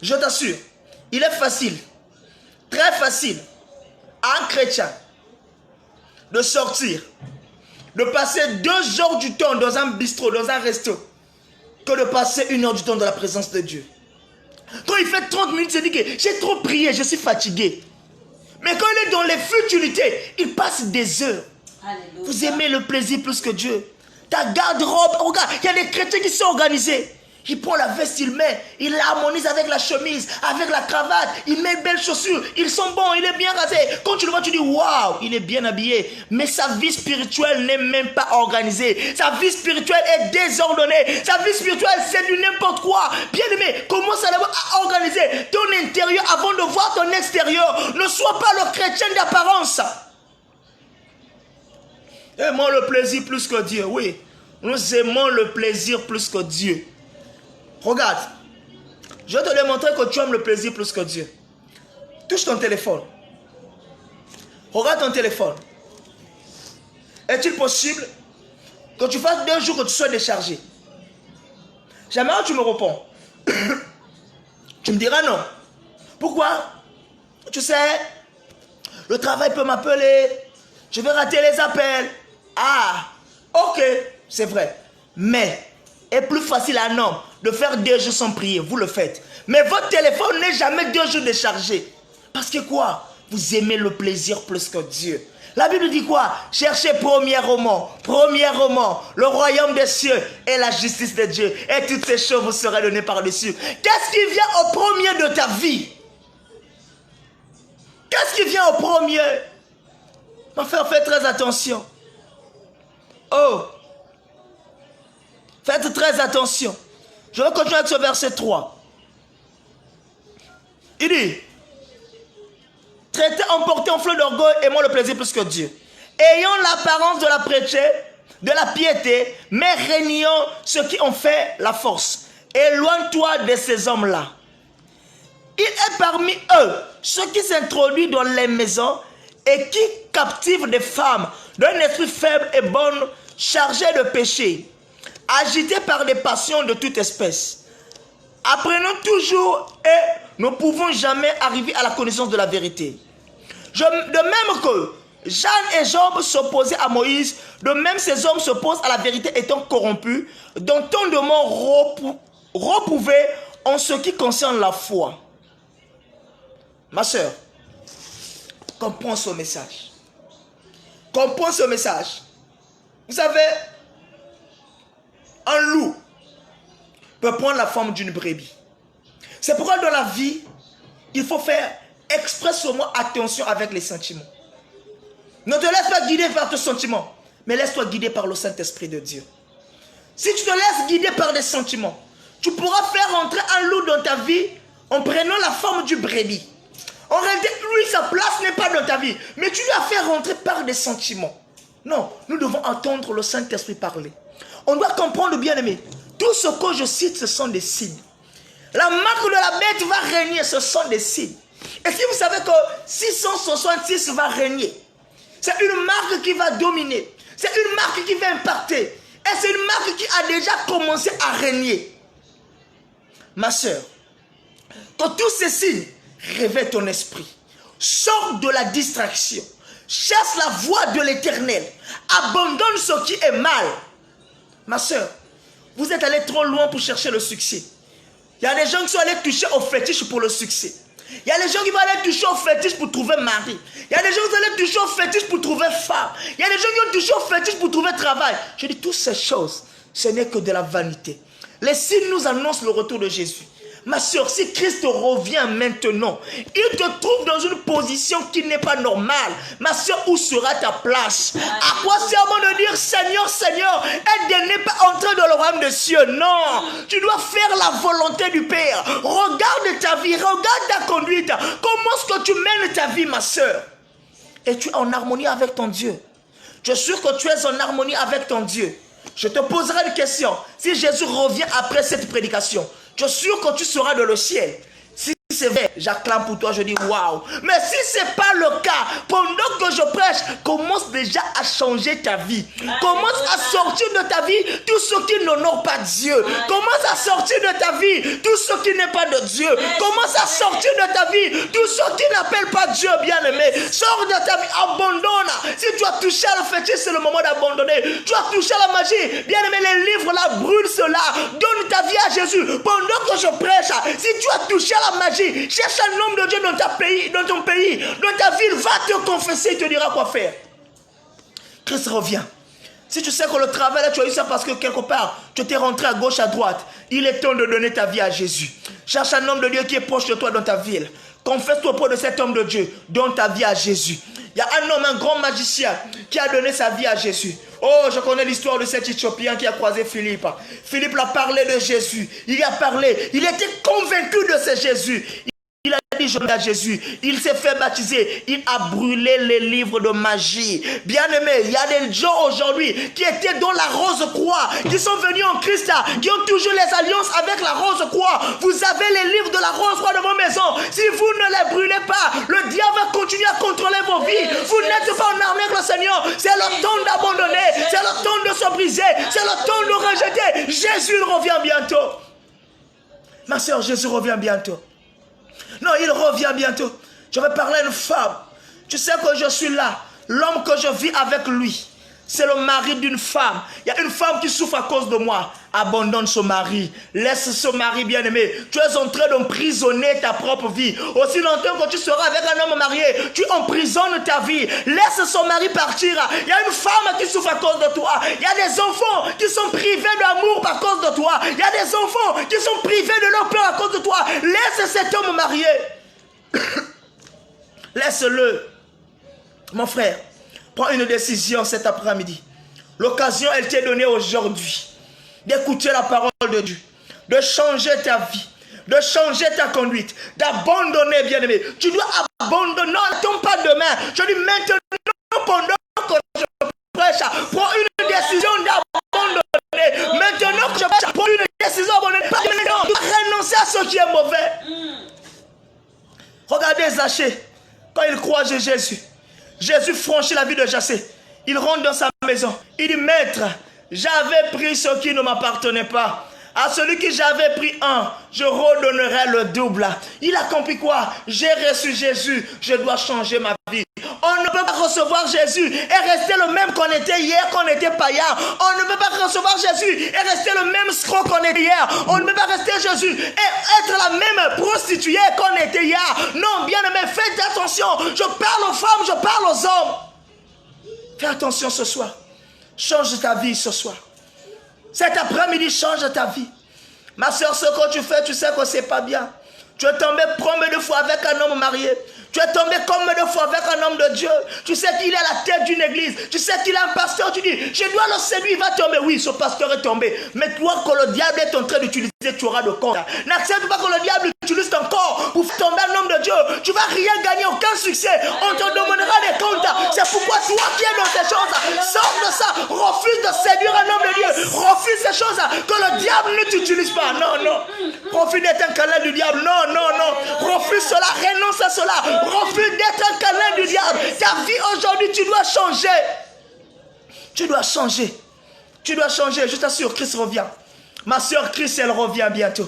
Je t'assure, il est facile, très facile, à un chrétien de sortir, de passer 2 heures du temps dans un bistrot, dans un resto, que de passer 1 heure du temps dans la présence de Dieu. Quand il fait 30 minutes, il se dit que j'ai trop prié, je suis fatigué. Mais quand il est dans les futilités, il passe des heures. Alléluia. Vous aimez le plaisir plus que Dieu. Ta garde-robe, regarde, il y a des chrétiens qui sont organisés. Il prend la veste, il l'harmonise avec la chemise, avec la cravate, il met belles chaussures, ils sont bons, il est bien rasé. Quand tu le vois, tu dis waouh, il est bien habillé. Mais sa vie spirituelle n'est même pas organisée. Sa vie spirituelle est désordonnée. Sa vie spirituelle, c'est du n'importe quoi. Bien aimé, commence à organiser ton intérieur avant de voir ton extérieur. Ne sois pas le chrétien d'apparence. Aimons le plaisir plus que Dieu, oui. Nous aimons le plaisir plus que Dieu. Regarde, je vais te démontrer que tu aimes le plaisir plus que Dieu. Touche ton téléphone. Regarde ton téléphone. Est-il possible que tu fasses 2 jours que tu sois déchargé? Jamais tu me réponds. Tu me diras non. Pourquoi? Tu sais, le travail peut m'appeler. Je vais rater les appels. Ah, ok, c'est vrai. Mais est plus facile à un homme de faire 2 jours sans prier, vous le faites. Mais votre téléphone n'est jamais 2 jours déchargé. Parce que quoi? Vous aimez le plaisir plus que Dieu. La Bible dit quoi? Cherchez premièrement, le royaume des cieux et la justice de Dieu. Et toutes ces choses vous seront données par-dessus. Qu'est-ce qui vient au premier de ta vie? Qu'est-ce qui vient au premier? Ma frère, faites très attention. Oh! Faites très attention. Je vais continuer avec ce verset 3. Il dit, traité, emporté en fleur d'orgueil, aimant le plaisir plus que Dieu. Ayant l'apparence de la prêcher, de la piété, mais régnant ceux qui ont fait la force. Éloigne-toi de ces hommes-là. Il est parmi eux ceux qui s'introduisent dans les maisons et qui captivent des femmes d'un esprit faible et bonne, chargées de péché, agités par des passions de toute espèce. Apprenons toujours et ne pouvons jamais arriver à la connaissance de la vérité. De même que Jeanne et Job s'opposaient à Moïse, de même ces hommes s'opposent à la vérité étant corrompus, dont tant de morts reprouvés en ce qui concerne la foi. Ma soeur, comprends ce message. Comprends ce message. Vous savez, un loup peut prendre la forme d'une brebis. C'est pourquoi dans la vie, il faut faire expressément attention avec les sentiments. Ne te laisse pas guider par tes sentiments, mais laisse-toi guider par le Saint-Esprit de Dieu. Si tu te laisses guider par des sentiments, tu pourras faire entrer un loup dans ta vie en prenant la forme du brebis. En réalité, lui, sa place n'est pas dans ta vie, mais tu lui as fait rentrer par des sentiments. Non, nous devons entendre le Saint-Esprit parler. On doit comprendre, bien aimé, tout ce que je cite, ce sont des signes. La marque de la bête va régner, ce sont des signes. Et si vous savez que 666 va régner, c'est une marque qui va dominer, c'est une marque qui va impacter, et c'est une marque qui a déjà commencé à régner. Ma soeur, que tous ces signes réveillent ton esprit, sors de la distraction, chasse la voix de l'Éternel, abandonne ce qui est mal. Ma soeur, vous êtes allé trop loin pour chercher le succès. Il y a des gens qui sont allés toucher au fétiche pour le succès. Il y a des gens qui vont aller toucher au fétiche pour trouver mari. Il y a des gens qui vont aller toucher au fétiche pour trouver femme. Il y a des gens qui vont toucher au fétiche pour trouver travail. Je dis, toutes ces choses, ce n'est que de la vanité. Les signes nous annoncent le retour de Jésus. Ma soeur, si Christ revient maintenant, il te trouve dans une position qui n'est pas normale. Ma soeur, où sera ta place? À quoi sert de dire Seigneur, Seigneur, et de ne pas entrer dans le royaume des cieux? Non, tu dois faire la volonté du Père. Regarde ta vie, regarde ta conduite. Comment est-ce que tu mènes ta vie, ma soeur? Et tu es en harmonie avec ton Dieu. Tu es sûr que tu es en harmonie avec ton Dieu? Je te poserai une question. Si Jésus revient après cette prédication, tu es sûr que tu seras dans le ciel? Si c'est vrai, j'acclame pour toi, je dis waouh. Mais si ce n'est pas le cas, pendant que je prêche, commence déjà à changer ta vie. Commence à sortir de ta vie tout ce qui n'honore pas Dieu. Commence à sortir de ta vie tout ce qui n'est pas de Dieu. Commence à sortir de ta vie tout ce qui n'appelle pas Dieu, bien-aimé. Sors de ta vie, abandonne. Si tu as touché à le fétiche, c'est le moment d'abandonner. Tu as touché à la magie, bien-aimé, les livres là, brûle cela. Donne ta vie à Jésus. Pendant que je prêche, si tu as touché à la magie, cherche un homme de Dieu dans ton pays, dans ta ville, va te confesser, il te dira quoi faire. Christ revient. Si tu sais que le travail là, tu as eu ça parce que quelque part, tu t'es rentré à gauche, à droite, il est temps de donner ta vie à Jésus. Cherche un homme de Dieu qui est proche de toi dans ta ville. Confesse-toi auprès de cet homme de Dieu, donne ta vie à Jésus. Il y a un homme, un grand magicien, qui a donné sa vie à Jésus. Oh, je connais l'histoire de cet Éthiopien qui a croisé Philippe. Philippe a parlé de Jésus. Il a parlé. Il était convaincu de ce Jésus. Il a dit je à Jésus. Il s'est fait baptiser. Il a brûlé les livres de magie. Bien aimé, il y a des gens aujourd'hui qui étaient dans la rose croix, qui sont venus en Christ, qui ont toujours les alliances avec la rose croix. Vous avez les livres de la rose croix dans vos maisons. Si vous ne les brûlez pas, le diable va continuer à contrôler vos vies. Vous n'êtes pas en harmonie avec le Seigneur. C'est le temps d'abandonner. C'est le temps de se briser. C'est le temps de rejeter. Jésus revient bientôt. Ma soeur, Jésus revient bientôt. Non, il revient bientôt. Je vais parler à une femme. Tu sais que je suis là. L'homme que je vis avec lui, c'est le mari d'une femme. Il y a une femme qui souffre à cause de moi. Abandonne son mari. Laisse ce mari bien-aimé. Tu es en train d'emprisonner ta propre vie. Aussi longtemps que tu seras avec un homme marié, tu emprisonnes ta vie. Laisse son mari partir. Il y a une femme qui souffre à cause de toi. Il y a des enfants qui sont privés d'amour à cause de toi. Il y a des enfants qui sont privés de leur père à cause de toi. Laisse cet homme marié. Laisse-le. Mon frère, prends une décision cet après-midi. L'occasion, elle t'est donnée aujourd'hui d'écouter la parole de Dieu, de changer ta vie, de changer ta conduite, d'abandonner, bien-aimé. Tu dois abandonner, n'attends pas demain. Je dis maintenant, pendant que je prêche, prends une décision d'abandonner. Maintenant que je prêche, prends une décision d'abandonner. Tu dois renoncer à ce qui est mauvais. Regardez Zachée, quand il croit en Jésus. Jésus franchit la vie de Zachée. Il rentre dans sa maison. Il dit, maître, j'avais pris ce qui ne m'appartenait pas. À celui qui j'avais pris un, je redonnerai le double. Il a compris quoi? J'ai reçu Jésus, je dois changer ma vie. On ne peut pas recevoir Jésus et rester le même qu'on était hier, qu'on était païen. On ne peut pas recevoir Jésus et rester le même scroc qu'on était hier. On ne peut pas rester Jésus et être la même prostituée qu'on était hier. Non, bien aimé, faites attention. Je parle aux femmes, je parle aux hommes. Fais attention ce soir. Change ta vie ce soir. Cet après-midi, change ta vie. Ma soeur, ce que tu fais, tu sais que ce n'est pas bien. Tu es tombé combien de fois avec un homme marié? Tu es tombé combien de fois avec un homme de Dieu? Tu sais qu'il est à la tête d'une église. Tu sais qu'il est un pasteur. Tu dis, je dois le séduire, il va tomber. Oui, ce pasteur est tombé. Mais toi, que le diable est en train d'utiliser, tu auras de compte. N'accepte pas que le diable utilise ton corps pour tomber un homme de Dieu. Tu ne vas rien gagner, aucun succès. On te demandera des comptes. C'est pourquoi toi qui es dans ces choses, sors de ça. Refuse de séduire un homme de Dieu. Refuse ces choses que le diable ne t'utilise pas. Non, non. Refuse d'être un câlin du diable. Non, non, non. Refuse cela, renonce à cela. Refuse d'être un câlin du diable. Ta vie aujourd'hui, tu dois changer. Tu dois changer. Tu dois changer. Je t'assure, Christ revient. Ma soeur, Christ, elle revient bientôt.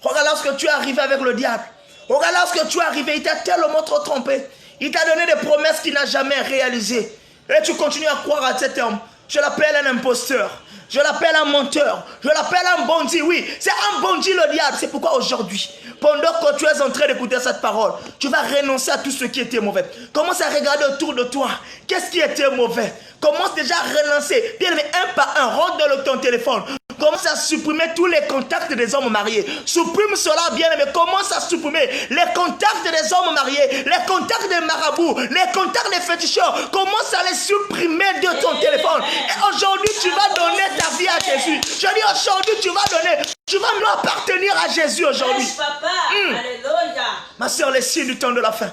Regarde lorsque tu es arrivé avec le diable. Regarde lorsque tu es arrivé, il t'a tellement trop trompé. Il t'a donné des promesses qu'il n'a jamais réalisées. Et tu continues à croire à cet homme. Je l'appelle un imposteur. Je l'appelle un menteur. Je l'appelle un bandit. Oui, c'est un bandit le diable. C'est pourquoi aujourd'hui, pendant que tu es en train d'écouter cette parole, tu vas renoncer à tout ce qui était mauvais. Commence à regarder autour de toi. Qu'est-ce qui était mauvais? Commence déjà à renoncer. Bien aimé, un par un, rentre dans ton téléphone. Commence à supprimer tous les contacts des hommes mariés. Supprime cela, bien aimé. Commence à supprimer les contacts des hommes mariés, les contacts des marabouts, les contacts des féticheurs. Commence à les supprimer de ton téléphone. Et aujourd'hui, tu vas donner ta vie à Jésus. Je dis aujourd'hui, tu vas nous appartenir à Jésus aujourd'hui. Yes, papa. Alléluia. Ma soeur, les signes du temps de la fin.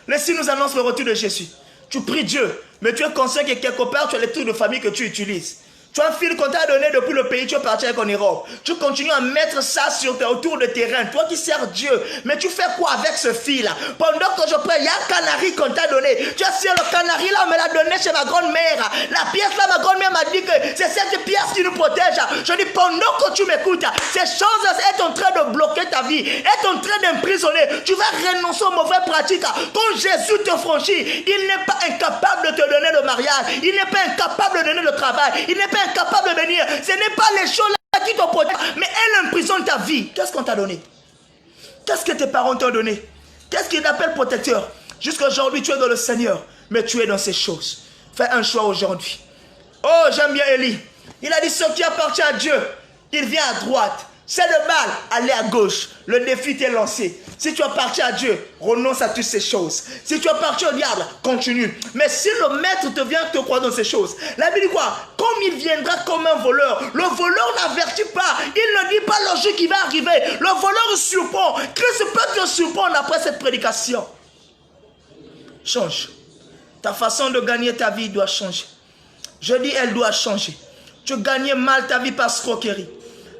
Les signes nous annoncent le retour de Jésus. Tu pries Dieu. Mais tu es conscient que quelque part, tu as les trucs de famille que tu utilises. Tu as un fil qu'on t'a donné depuis le pays, tu es parti avec en Europe. Tu continues à mettre ça autour de tes reins. Toi qui sers Dieu, mais tu fais quoi avec ce fil-là? Pendant que je prie, il y a un canari qu'on t'a donné. Tu as sur le canari là, on me l'a donné chez ma grand-mère. La pièce là, ma grand-mère m'a dit que c'est cette pièce qui nous protège. Je dis, pendant que tu m'écoutes, ces choses sont en train de bloquer ta vie, est en train d'emprisonner. Tu vas renoncer aux mauvaises pratiques. Quand Jésus te franchit, il n'est pas incapable de te donner le mariage. Il n'est pas incapable de donner le travail. Il n'est pas incapable de venir. Ce n'est pas les choses là qui te protègent, mais elle emprisonne ta vie. Qu'est-ce qu'on t'a donné? Qu'est-ce que tes parents t'ont donné? Qu'est-ce qu'ils appellent protecteur? Jusqu'à aujourd'hui, tu es dans le Seigneur, mais tu es dans ces choses. Fais un choix aujourd'hui. Oh, j'aime bien Élie. Il a dit, ce qui appartient à Dieu, il vient à droite. C'est le mal, allez à gauche. Le défi t'est lancé. Si tu appartiens à Dieu, renonce à toutes ces choses. Si tu appartiens au diable, continue. Mais si le maître te vient te croire dans ces choses, la Bible dit quoi? Comme il viendra comme un voleur, le voleur n'avertit pas. Il ne dit pas le jour qui va arriver. Le voleur surprend. Christ peut te surprendre après cette prédication. Change. Ta façon de gagner ta vie doit changer. Je dis, elle doit changer. Tu gagnais mal ta vie par escroquerie,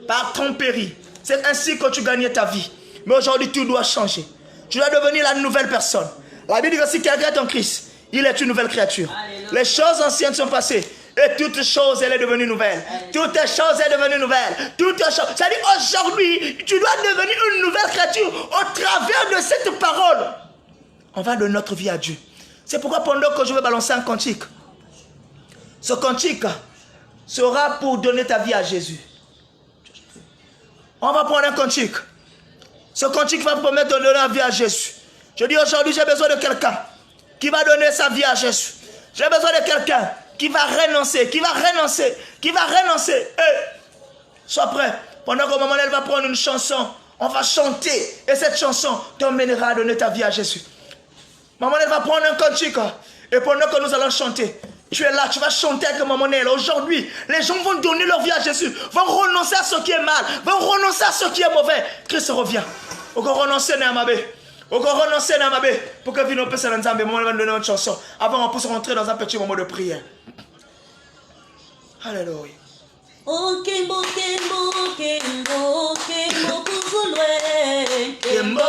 par tromperie. C'est ainsi que tu gagnais ta vie. Mais aujourd'hui, tu dois changer. Tu dois devenir la nouvelle personne. La Bible dit que si quelqu'un est en Christ, il est une nouvelle créature. Alléluia. Les choses anciennes sont passées. Et toute chose, elle est devenue nouvelle. Alléluia. Toute chose est devenue nouvelle. Toute chose. C'est-à-dire, aujourd'hui, tu dois devenir une nouvelle créature au travers de cette parole. On va de notre vie à Dieu. C'est pourquoi pendant que je vais balancer un cantique, ce cantique sera pour donner ta vie à Jésus. On va prendre un cantique. Ce cantique va permettre de donner la vie à Jésus. Je dis aujourd'hui, j'ai besoin de quelqu'un qui va donner sa vie à Jésus. J'ai besoin de quelqu'un qui va renoncer, qui va renoncer. Hey, sois prêt. Pendant que maman, elle va prendre une chanson, on va chanter. Et cette chanson t'emmènera à donner ta vie à Jésus. Maman, elle va prendre un cantique. Et pendant que nous allons chanter, tu es là, tu vas chanter avec maman Nel. Aujourd'hui, les gens vont donner leur vie à Jésus, vont renoncer à ce qui est mal, vont renoncer à ce qui est mauvais. Christ revient. On va renoncer à Amabé. On va renoncer à Amabé. Pour que Vino puisse aller dans maman va nous donner une chanson. Avant, on puisse rentrer dans un petit moment de prière. Alléluia. Oh, Kembo, Kembo, Kembo, Kembo, Kuzulwe. Kembo,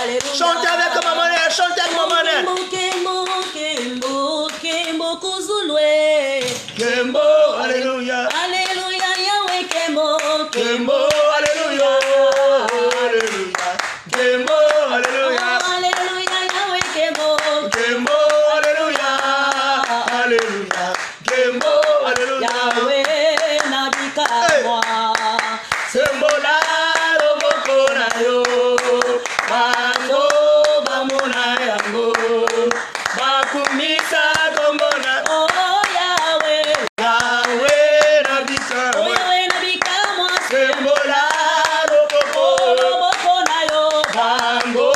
alléluia. Chantez avec maman Nel, chantez avec maman Nel. Kembo, Kembo, Kembo, Kuzulwe. Kembo, alléluia. Alléluia, Yahweh, Kembo, Kembo, alléluia. Alléluia. Kembo, alléluia. Alléluia, Yahweh, Kembo. Kembo, alléluia. Alléluia. Kembo, alléluia. Yahweh, nabika moi. Sembola loboko na yo. Bango bamona yango. Bakumisa kombona. Oh, Yahweh. Yahweh nabika Oh, moi. Yahweh, nabika moi. Sembola loboko na yo. Bango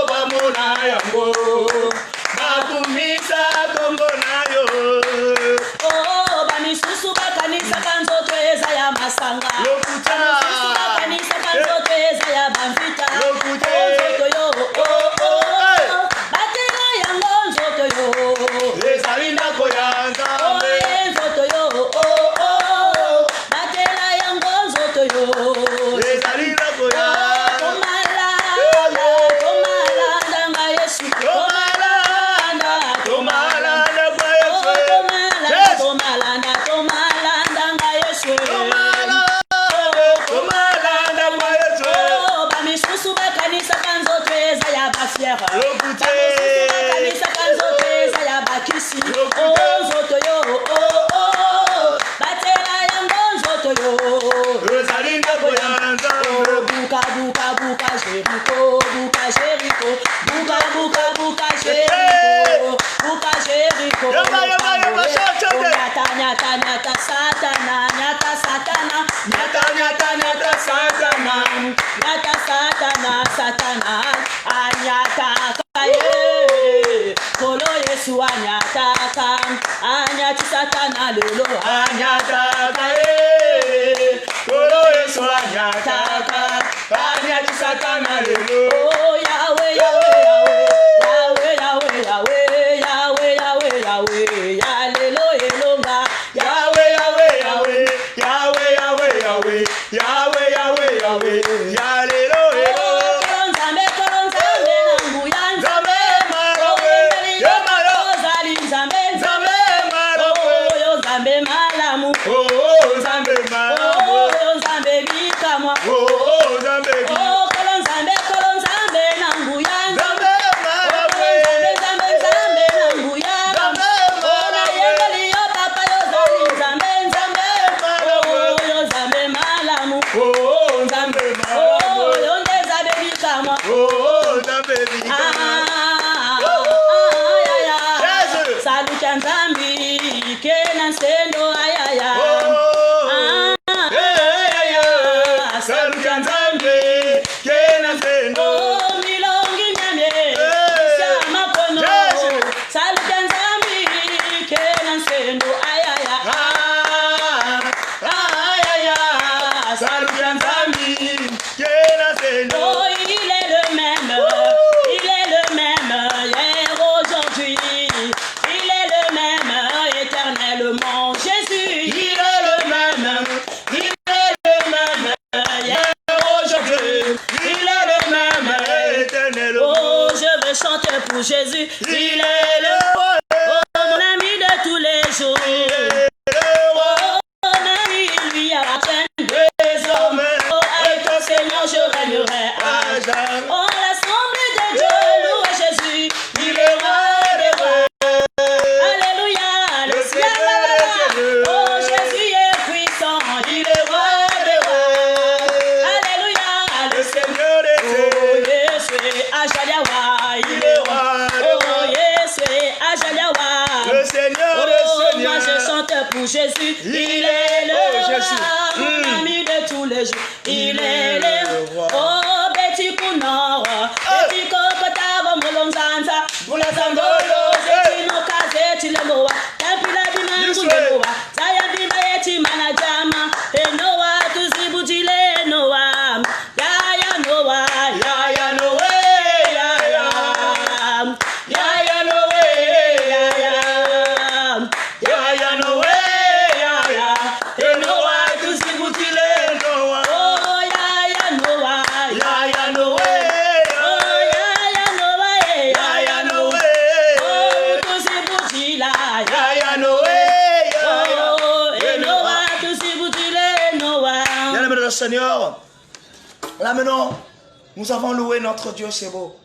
bamona yango. Bakumisa kombona yo. Oh, banisusu bakanisa kanzoto eza ya masanga. Lokuta. Banisusu bakanisa kanzoto eza ya bamvita. Lokuta. Nzoto yo, oh, oh. Batela yango nzoto yo. Ezali ndako ya Oh, Nzambe. nzoto yo, oh, oh. Batela yango nzoto yo. Ezali ndako ya Tomalanda nga Yesu. Tomalanda kwa Yesu. Tomalanda nga Yesu. Tomalanda kwa Yesu. Oh, bamisusu bakanisaka nzoto eza ya bafiere. Lokuta. Bamisusu bakanisaka nzoto eza ya bakisi. Lokuta. Oh, nzoto yo, oh, oh. Batela yango nzoto yo. Ezali ndako ya Nzambe. Buka, buka, buka, Jericho, buka, Jericho, buka, buka, buka, Jericho, buka, Jericho. Yaba, yaba, yaba, chante. Nyata, nyata, nyata, Satana, nyata, Satana, Nyata, nyata, nyata, Satana. nyata, Satana, Satana, anyata kaye, kolo Yesu anyata anyati Satana lelo Anyata kae. Kolo Yesu anyata kae. Anyati Satana lelo. Oh, Yahweh, Yahweh, Yahweh, Yahweh, Yahweh, Yahweh, Yahweh, Yahweh, Yahweh, Jésus, il est le roi, oh, mon ami de tous les jours. Oh, mon ami, il lui appartient désormais. Oh, avec ton Seigneur, je régnerai à jamais. Oh, l'assemblée de Dieu, louez Jésus, il est roi des rois. Alléluia, le ciel. Oh, Jésus est puissant, il est roi des rois. Alléluia, le Seigneur des cieux. Oh, Jésus, Ajaliawa, il est roi. Le Seigneur, le Seigneur. Moi je chante pour Jésus. Il est le roi, mon ami de tous les jours. Il est le roi. Oh, Betty Kunor, Betty Kokotava, Molonzanza, Bulazangolo, Zeti Noka, Zeti Lemoa, Tapila Dimangulemoa, Sayadi Bayeti Manajama, Enoa, Tuzibutile Noa, Yaya Noa, Yaya Noa. Seigneur, là maintenant, nous avons loué notre Dieu, c'est beau.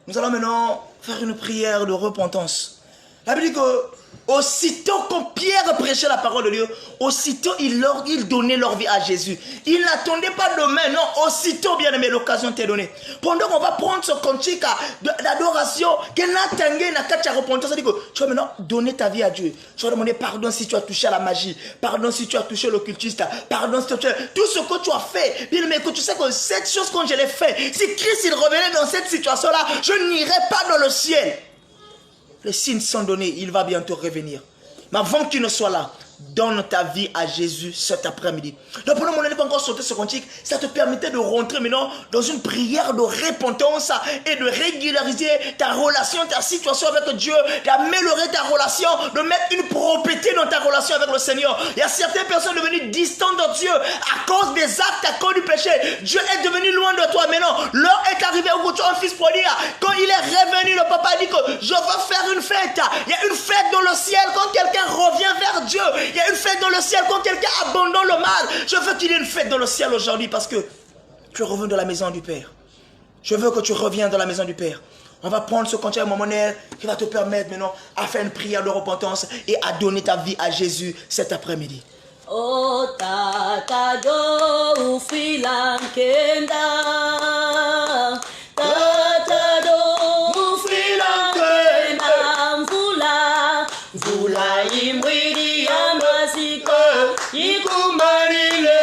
Nous allons maintenant faire une prière de repentance. La Bible dit que aussitôt quand Pierre prêchait la parole de Dieu, aussitôt il donnait leur vie à Jésus. Il n'attendait pas demain, non, aussitôt bien aimé, l'occasion t'est donnée. Pendant qu'on va prendre ce cantique d'adoration, qu'il n'a tangé, n'a qu'à repentance, tu vas maintenant donner ta vie à Dieu. Tu vas demander pardon si tu as touché à la magie, pardon si tu as touché l'occultiste, pardon si tu as tout ce que tu as fait. Bien aimé, que tu sais que cette chose quand je l'ai fait, si Christ il revenait dans cette situation-là, je n'irai pas dans le ciel. Les signes sont donnés, il va bientôt revenir. Mais avant qu'il ne soit là, donne ta vie à Jésus cet après-midi. Donc pendant mon année pas encore sauté ce cantique, ça te permettait de rentrer maintenant dans une prière de repentance et de régulariser ta relation, ta situation avec Dieu, d'améliorer ta relation, de mettre une propriété dans ta relation avec le Seigneur. Il y a certaines personnes devenues distantes de Dieu à cause des actes, à cause du péché. Dieu est devenu loin de toi maintenant. L'heure est arrivée où tu as un fils prodigue. Quand il est revenu, le papa dit que je veux faire une fête. Il y a une fête dans le ciel quand quelqu'un revient vers Dieu. Il y a une fête dans le ciel quand quelqu'un abandonne le mal. Je veux qu'il y ait une fête dans le ciel aujourd'hui parce que tu reviens de la maison du Père. Je veux que tu reviennes dans la maison du Père. On va prendre ce cantique momentaire qui va te permettre maintenant à faire une prière de repentance et à donner ta vie à Jésus cet après-midi. Oh tata do filankenda, tata do filankenda, mvula imwidi ya masiko, ikumanile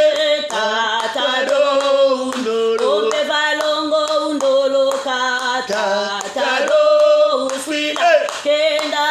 tata do undolo, opevalongo undolo tata do filankenda.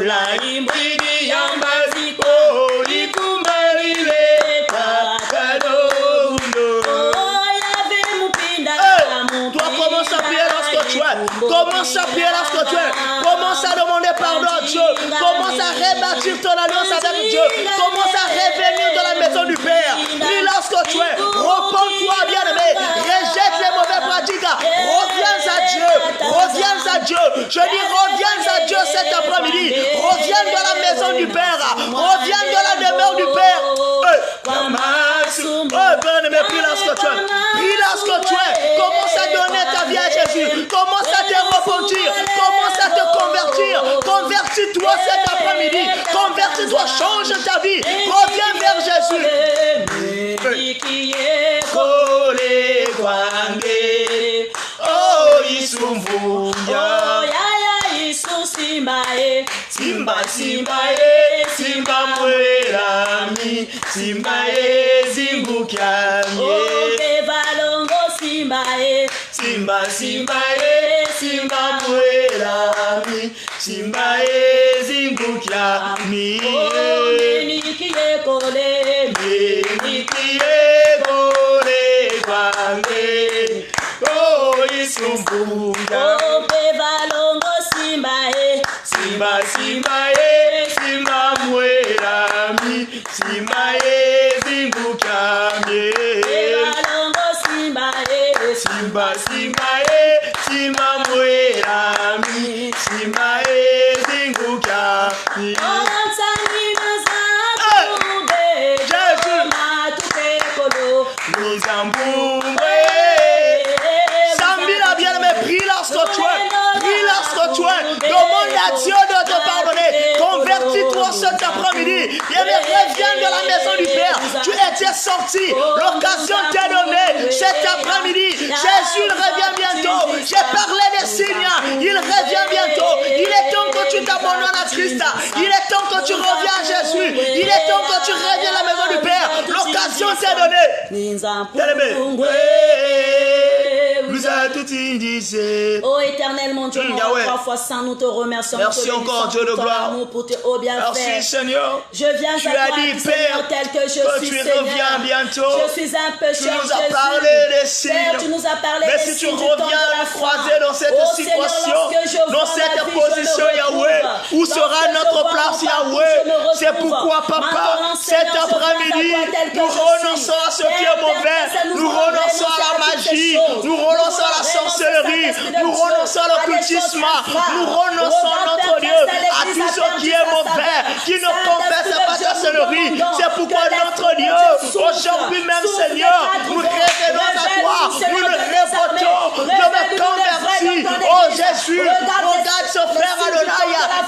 Like Commence à prier lorsque tu es. Commence à demander pardon à Dieu. Commence à rebâtir ton alliance avec Dieu. Commence à revenir dans la maison du Père. Prie lorsque tu es. Repends-toi, bien-aimé. Rejette les mauvaises pratiques. Reviens à Dieu. Reviens à Dieu. Je dis reviens à Dieu cet après-midi. Reviens dans la maison du Père. Reviens dans la demeure du Père. Bien-aimé, prie lorsque tu es. Prie lorsque tu es. Commence à donner ta vie à Jésus. Commence à te repentir. Commence à te convertir. Convertis-toi cet après-midi. Convertis-toi, change ta vie. Reviens vers Jésus. Oh, Isumvuya. Simba, Simba, Simba Mwelami, Simba Zingukyami. Simba, Simba, Simba Mwelami, Simba Zingukyami. Menikie kole kwange. Oh, Isumvuya. Simba, Simba, Simba Mwelami, Simba Zingukyami. Simba, Simba, Simba Mwelami, Simba Zingukyami. Sambila, bien-aimé, prie lorsque tu es. Prie lorsque tu es. Demande à Dieu de te pardonner. Convertis-toi cet après-midi. Bien-aimé, reviens de la maison du Père. Tu étais sorti. L'occasion t'est donnée cet après-midi. Jésus, il revient bientôt. J'ai parlé des signes. Il revient bientôt. Il est temps que tu t'abandonnes à Christ. Il est temps que tu reviens à Jésus. Il est temps que tu reviens à la maison du Père. L'occasion t'est donnée. Bien-aimé. Oh éternel mon Dieu, trois fois sans nous te remercions. Merci encore Dieu de gloire. Pour tes hauts bienfaits. Merci Seigneur. Je viens à toi, Seigneur, tel que je suis, tu Seigneur. reviens bientôt. Je suis un pécheur. Tu nous as parlé des signes. Père, tu nous as parlé mais des si tu signes reviens à croiser dans cette situation, dans cette position, Yahweh, où sera notre place, Yahweh? C'est pourquoi, Papa, cet après-midi, nous renonçons à ce qui est mauvais. Nous renonçons à la magie. Nous renonçons à la sorcellerie. Nous renonçons à l'occultisme. Nous renonçons, notre Dieu, à tout ce qui est mauvais, qui ne confesse pas ta sorcellerie. C'est pourquoi, notre Dieu, aujourd'hui même, Seigneur, nous revenons à toi. Nous le répétons. Je me convertis. Oh Jésus, regarde ce frère Adonai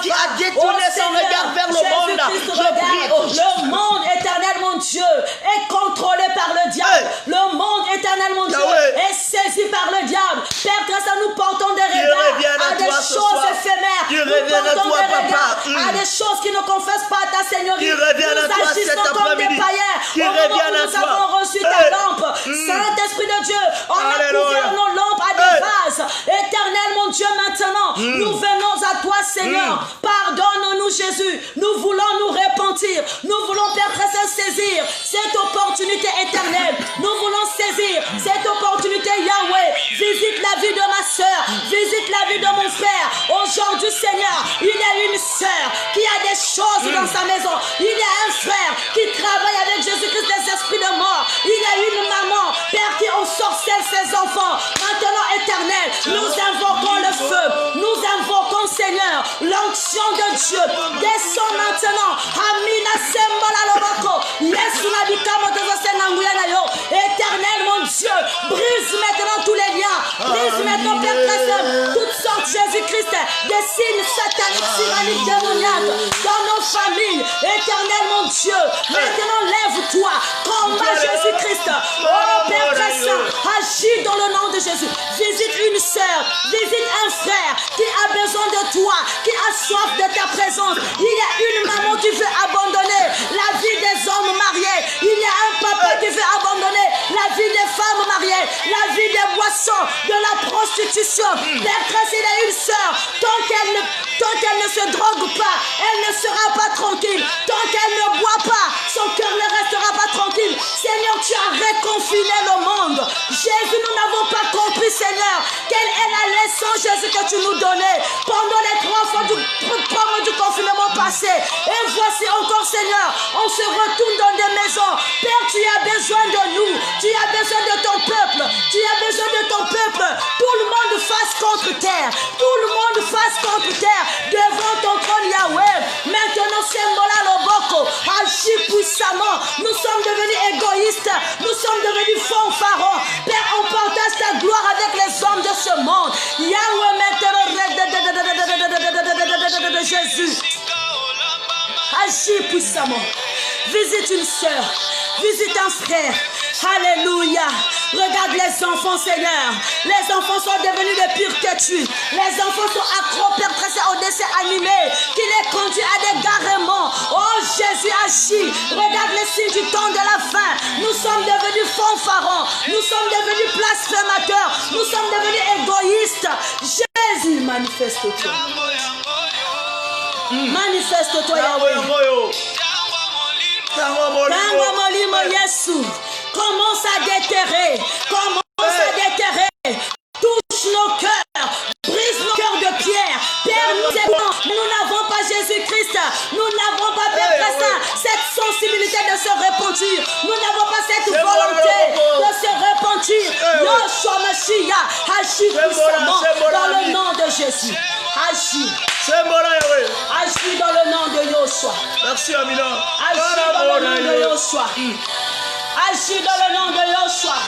qui a détourné son regard vers le monde. Je prie. Le monde éternel, mon Dieu, est contrôlé par le diable. Le monde éternel, mon Dieu, est saisi par le diable. Père, grâce à nous portons des regards à des choses éphémères. Nous portons des regards à des choses qui ne confessent pas ta Seigneurie. Nous agissons comme des païens. Au moment où nous avons reçu ta lampe, Saint-Esprit de Dieu, on a couvert nos lampes à des vases. Éternel, mon Dieu, maintenant, nous venons à toi, Seigneur. Pardonne-nous, Jésus. Nous voulons nous repentir. Nous voulons, Père très saisir cette opportunité éternelle. Nous voulons saisir cette opportunité, Yahweh. Visite la vie de ma soeur. Visite la vie de mon frère. Aujourd'hui, Seigneur, il y a une soeur qui a des choses dans sa maison. Il y a un frère qui travaille avec Jésus-Christ des esprits de mort. Il y a une maman, Père, qui ensorcelle ses enfants. Maintenant, éternel, nous invoquons le feu. Nous invoquons, Seigneur, l'onction de Dieu. Descends maintenant. Amina Sembola Loboko. Yesu Nabikamo Tezosenanguyana yo. Éternel, mon Dieu, brise maintenant tous les liens. Brise maintenant, Père Très toutes sortes, Jésus-Christ, des signes sataniques, tyranniques, démoniaques dans nos familles. Éternel, mon Dieu, maintenant lève-toi. Combat Jésus-Christ. Oh, Père Très Saint, agis dans le nom de Jésus. Visite une sœur, visite un frère qui a besoin de toi, qui a soif de ta présence. Il y a une maman qui veut abandonner la vie des hommes mariés. Il y a un papa qui veut abandonner la vie des femmes mariées, la vie des boissons, de la prostitution. Père Très Saint, il y a une sœur, tant qu'elle ne se drogue pas, elle ne sera pas tranquille. Tant qu'elle ne boit pas, son cœur ne restera pas tranquille. Seigneur, tu as réconfiné le monde. Jésus, nous n'avons pas compris, Seigneur, quelle est la leçon, Jésus Jésus, que tu nous donnais pendant les 3 mois du confinement passé. Et voici encore, Seigneur, on se retourne dans des maisons. Père, tu as besoin de nous. Tu as besoin de ton peuple. Tu as besoin de ton peuple. Tout le monde face contre terre. Tout le monde face contre terre. Devant ton trône, Yahweh. Maintenant, Sembola Loboko. Agis puissamment. Nous sommes devenus égoïstes. Nous sommes devenus fanfarons. Père, on partage ta gloire avec les hommes de ce monde. Yahweh, maintenant, Jésus. Agis puissamment. Visite une soeur. Visite un frère. Alléluia. Regarde les enfants, Seigneur. Les enfants sont devenus de pires têtus. Les enfants sont accros, pertressés au dessin animé qui les conduit à des garements. Oh Jésus, agis. Regarde les signes du temps de la fin. Nous sommes devenus fanfarons. Nous sommes devenus blasphémateurs. Nous sommes devenus égoïstes. Jésus, manifeste-toi. Manifeste-toi, Yahweh. Tango molimo Yesu. Commence à déterrer. Commence à déterrer. Touche nos cœurs. Brise nos cœurs de pierre. Père, nous aimons. Nous n'avons pas Jésus-Christ. Nous n'avons pas, Père, cette sensibilité de se repentir. Nous n'avons pas cette volonté de se repentir. Yoshua Mashiach, agis puissamment dans le nom de Jésus. Agis. Agis dans le nom de Yoshua. Merci, Amina. Agis dans le nom de Yoshua. Agis dans le nom de Yoshua.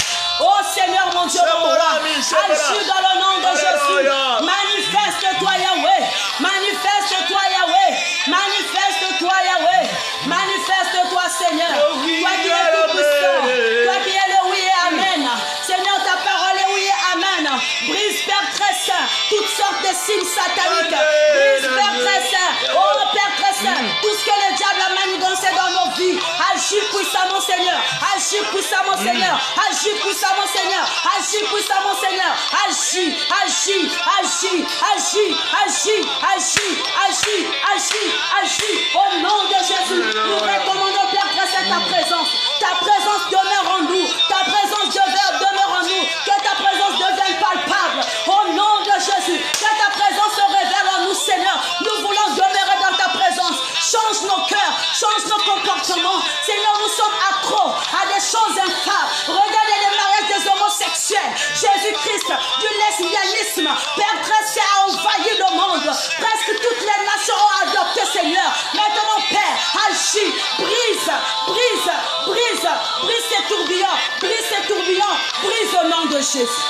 Oh Seigneur mon Dieu, mon roi. Agis dans le nom de Jésus. Manifeste-toi, Yahweh. Manifeste-toi, Yahweh. Manifeste-toi, Yahweh. Manifeste-toi, Seigneur. Toi qui es tout puissant. Toi qui es le oui et amen. Seigneur, ta parole est oui et amen. Brise, Père très saint, toutes sortes de signes sataniques. Brise, Père très saint. Oh Père très saint, tout ce que le diable a manigancé dans nos vies. Agis puissamment, Seigneur. Agis puissamment, Seigneur. Agis puissamment, Seigneur. Agis puissamment, Seigneur. Agis, agis, agis, agis, agis, agis, agis, agis, agis. Au nom de Jésus, nous recommandons, Père très saint, ta présence. Ta présence demeure en nous. Ta présence demeure en nous. Que ta présence devienne palpable. Au nom de Jésus, que ta présence se révèle en nous, Seigneur. Nous voulons demeurer dans ta présence. Change nos cœurs, change nos comportements. Seigneur, nous sommes accros à des choses infâmes. Regardez les mariages des homosexuels. Jésus-Christ, du lesbianisme. Père très saint a envahi le monde. Presque toutes les nations ont adopté, Seigneur. Maintenant, Père, agis, brise, brise, brise, brise ces tourbillons, brise ces tourbillons, brise au nom de Jésus.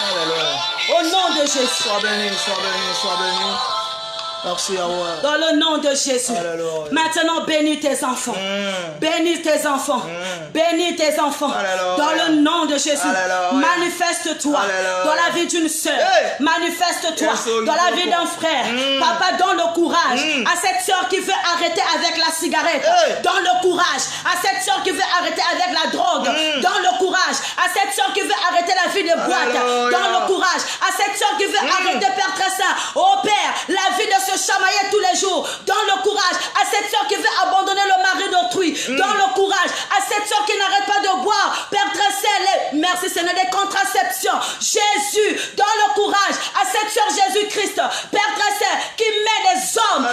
Alléluia. Au nom de Jésus. Sois béni, sois béni, sois béni. Merci Yahweh. Dans le nom de Jésus. Alléluia. Maintenant, bénis tes enfants. Bénis tes enfants. Bénis tes enfants. Alléluia. Dans le nom de Jésus. Alléluia. Manifeste-toi dans la vie d'une sœur. Manifeste-toi dans la vie d'un frère. Papa, donne le courage à cette sœur qui veut arrêter avec la cigarette. Donne le courage à cette sœur qui veut arrêter avec la drogue. Donne le courage à cette sœur qui veut arrêter la vie de boîte. Donne le courage à cette sœur qui veut arrêter, Père très saint. Oh Père, la vie de se chamailler tous les jours. Donne le courage à cette sœur qui veut abandonner le mari d'autrui. Donne le courage à cette sœur qui n'arrête pas de boire. Père très saint, merci Seigneur, des contraceptions. Jésus, donne le courage à cette sœur Jésus-Christ. Père très saint, qui met les hommes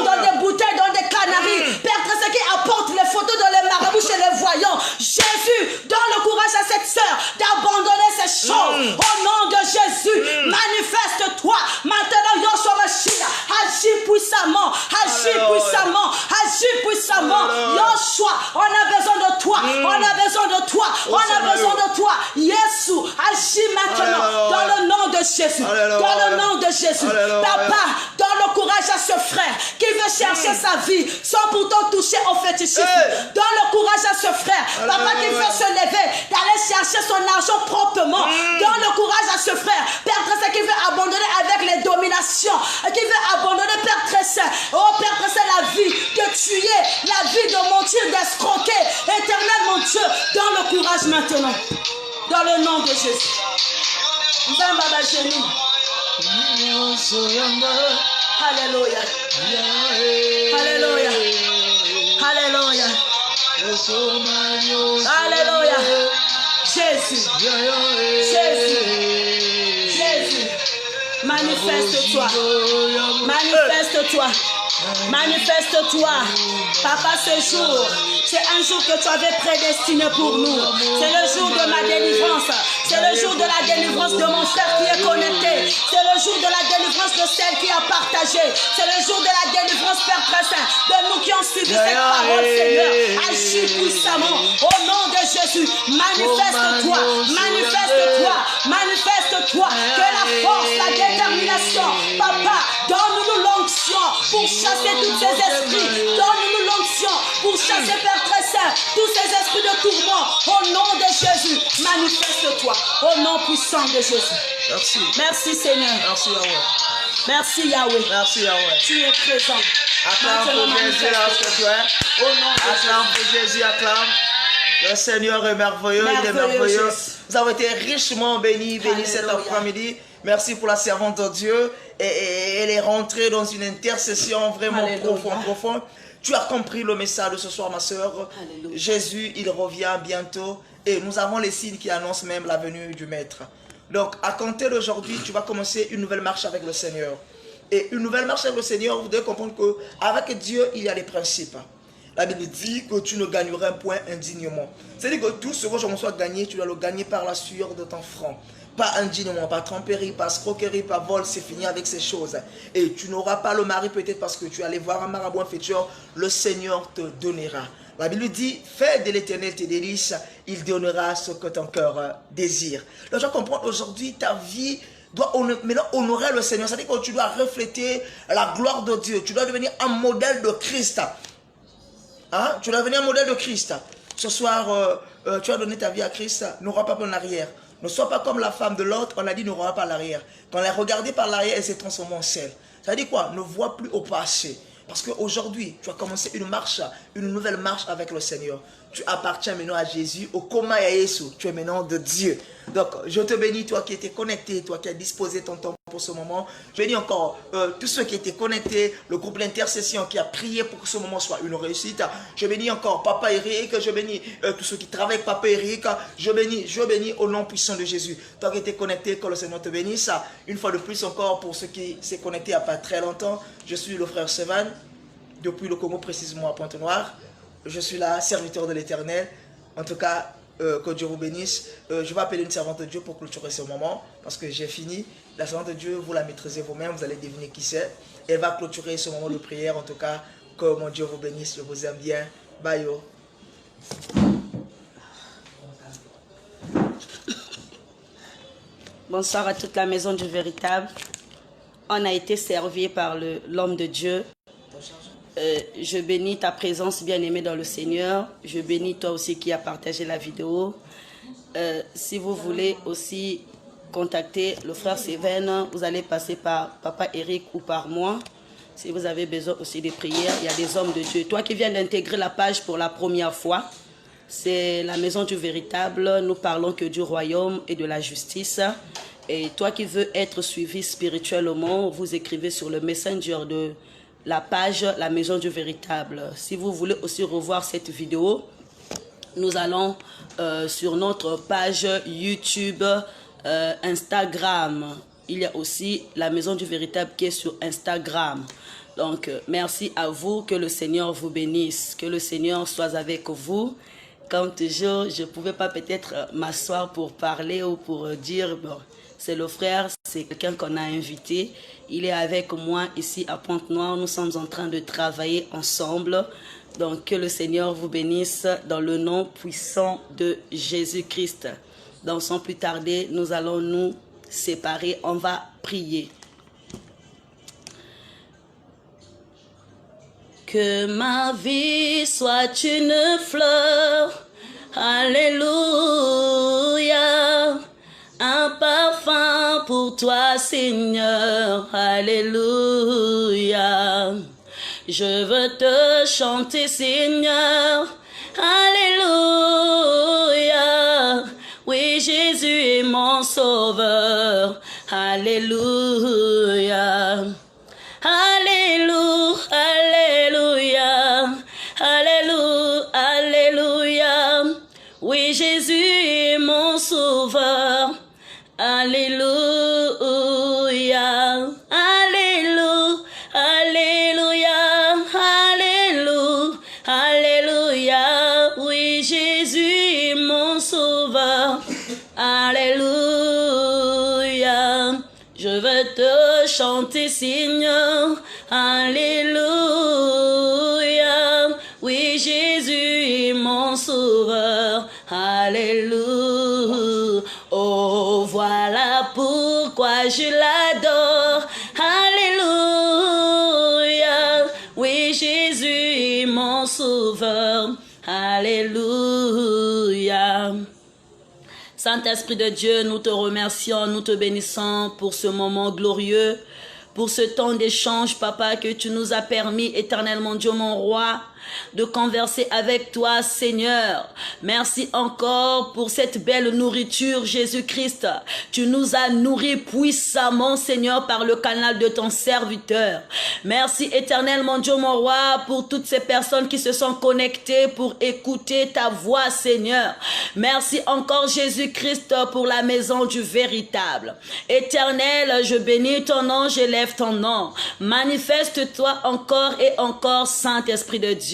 dans des bouteilles, dans des canaries. Père très saint, qui apporte les photos dans les marabouts chez les voyants. Jésus, donne le courage à cette sœur d'abandonner ces choses. Au nom de Jésus, manifeste-toi. Maintenant, Yoshua Mashiach. Agis puissamment, agis puissamment, agis puissamment. Yoshua, on a besoin de toi, on a besoin de toi, on a besoin de toi. Jésus, agis maintenant dans le nom de Jésus, dans le nom de Jésus. Papa, donne le courage à ce frère qui veut chercher sa vie sans pourtant toucher au fétichisme. Donne le courage à ce frère, papa, qui veut se lever, d'aller chercher son argent proprement. Donne le courage à ce frère, Père très saint, qui veut abandonner avec les dominations, qui veut abandonner, Père très saint, oh Père très saint, la vie de tuer, la vie de mentir, d'escroquer. Éternel mon Dieu, donne le courage maintenant. Dans le nom de Jésus. Alléluia. Alléluia. Alléluia. Alléluia. Jésus. Jésus. Jésus. Magnifique. Manifeste-toi. Manifeste-toi. Manifeste-toi. Papa, ce jour, c'est un jour que tu avais prédestiné pour nous. C'est le jour de ma délivrance. C'est le jour de la délivrance de mon frère qui est connecté. C'est le jour de la délivrance de celle qui a partagé. C'est le jour de la délivrance, Père très saint, de nous qui ont suivi cette parole, Seigneur. Agis puissamment au nom de Jésus. Manifeste-toi. Manifeste-toi. Manifeste-toi. Que la force, la détermination, Papa, donne-nous l'onction pour chasser tous ces esprits. Donne-nous l'onction pour chasser, Père très saint, tous ces esprits de tourment. Au nom de Jésus, manifeste-toi. Au nom puissant de Jésus. Merci. Merci Seigneur. Merci Yahweh. Merci Yahweh. Merci Yahweh. Tu es présent. Acclame pour Jésus là où tu es. Au nom de Acclame pour Jésus, acclame. Le Seigneur est merveilleux, il est merveilleux. Vous avez été richement bénis cet après-midi. Merci pour la servante de Dieu. Et elle est rentrée dans une intercession vraiment profonde. Tu as compris le message de ce soir, ma soeur. Alléluia. Jésus, il revient bientôt. Et nous avons les signes qui annoncent même la venue du Maître. Donc, à compter d'aujourd'hui, tu vas commencer une nouvelle marche avec le Seigneur. Et une nouvelle marche avec le Seigneur, vous devez comprendre qu'avec Dieu, il y a des principes. La Bible dit que tu ne gagneras un point indignement. C'est-à-dire que tout ce que je me sois gagné, tu dois le gagner par la sueur de ton front. Pas indignement, pas tromperie, pas escroquerie, pas vol, c'est fini avec ces choses. Et tu n'auras pas le mari peut-être parce que tu es allé voir un marabout, un féticheur, le Seigneur te donnera. La Bible dit, fais de l'Éternel tes délices, il donnera ce que ton cœur désire. Donc je comprends aujourd'hui, ta vie doit maintenant honorer le Seigneur. C'est-à-dire que tu dois refléter la gloire de Dieu. Tu dois devenir un modèle de Christ. Hein? Tu dois devenir un modèle de Christ. Ce soir, tu as donné ta vie à Christ, n'aura pas en arrière. Ne sois pas comme la femme de l'autre, on a dit n'aura pas l'arrière. Quand elle a regardé par l'arrière, elle s'est transformée en sel. Ça veut dire quoi? Ne vois plus au passé. Parce qu'aujourd'hui, tu as commencé une marche, une nouvelle marche avec le Seigneur. Tu appartiens maintenant à Jésus, au coma et à Jésus. Tu es maintenant de Dieu. Donc, je te bénis, toi qui étais connecté, toi qui as disposé ton temps pour ce moment. Je bénis encore tous ceux qui étaient connectés, le groupe d'intercession qui a prié pour que ce moment soit une réussite. Je bénis encore Papa Eric, je bénis tous ceux qui travaillent avec Papa Eric. Je bénis au nom puissant de Jésus. Toi qui étais connecté, que le Seigneur te bénisse. Une fois de plus encore, pour ceux qui s'est connecté il n'y a pas très longtemps, je suis le frère Sevan, depuis le Congo, précisément à Pointe-Noire. Je suis là, serviteur de l'Éternel. En tout cas, que Dieu vous bénisse. Je vais appeler une servante de Dieu pour clôturer ce moment, parce que j'ai fini. La servante de Dieu, vous la maîtrisez vous-même, vous allez deviner qui c'est. Elle va clôturer ce moment de prière. En tout cas, que mon Dieu vous bénisse, je vous aime bien. Bye yo. Bonsoir à toute la maison du véritable. On a été servi par l'homme de Dieu. Je bénis ta présence bien-aimée dans le Seigneur. Je bénis toi aussi qui as partagé la vidéo. Si vous voulez aussi contacter le frère Seven, vous allez passer par Papa Eric ou par moi. Si vous avez besoin aussi de prières, il y a des hommes de Dieu. Toi qui viens d'intégrer la page pour la première fois, c'est la maison du véritable. Nous parlons que du royaume et de la justice. Et toi qui veux être suivi spirituellement, vous écrivez sur le messenger de la page La Maison du Véritable. Si vous voulez aussi revoir cette vidéo, nous allons sur notre page YouTube, Instagram. Il y a aussi La Maison du Véritable qui est sur Instagram. Donc, merci à vous. Que le Seigneur vous bénisse. Que le Seigneur soit avec vous. Comme toujours, je ne pouvais pas peut-être m'asseoir pour parler ou pour dire... Bon, c'est le frère, c'est quelqu'un qu'on a invité. Il est avec moi ici à Pointe-Noire. Nous sommes en train de travailler ensemble. Donc, que le Seigneur vous bénisse dans le nom puissant de Jésus-Christ. Donc, sans plus tarder, nous allons nous séparer. On va prier. Que ma vie soit une fleur. Alléluia. Un parfum pour toi, Seigneur. Alléluia. Je veux te chanter, Seigneur. Alléluia. Oui, Jésus est mon sauveur. Alléluia. Alléluia. Alléluia. Alléluia. Alléluia. Oui, Jésus est mon sauveur. Alléluia. Seigneur. Alléluia. Oui, Jésus est mon sauveur. Alléluia. Oh, voilà pourquoi je l'adore. Alléluia. Oui, Jésus est mon sauveur. Alléluia. Saint-Esprit de Dieu, nous te remercions, nous te bénissons pour ce moment glorieux, pour ce temps d'échange, Papa, que tu nous as permis, éternellement Dieu, mon roi, de converser avec toi, Seigneur. Merci encore pour cette belle nourriture, Jésus-Christ. Tu nous as nourris puissamment, Seigneur, par le canal de ton serviteur. Merci, éternel, mon Dieu, mon roi, pour toutes ces personnes qui se sont connectées pour écouter ta voix, Seigneur. Merci encore, Jésus-Christ, pour la maison du véritable. Éternel, je bénis ton nom, j'élève ton nom. Manifeste-toi encore et encore, Saint-Esprit de Dieu.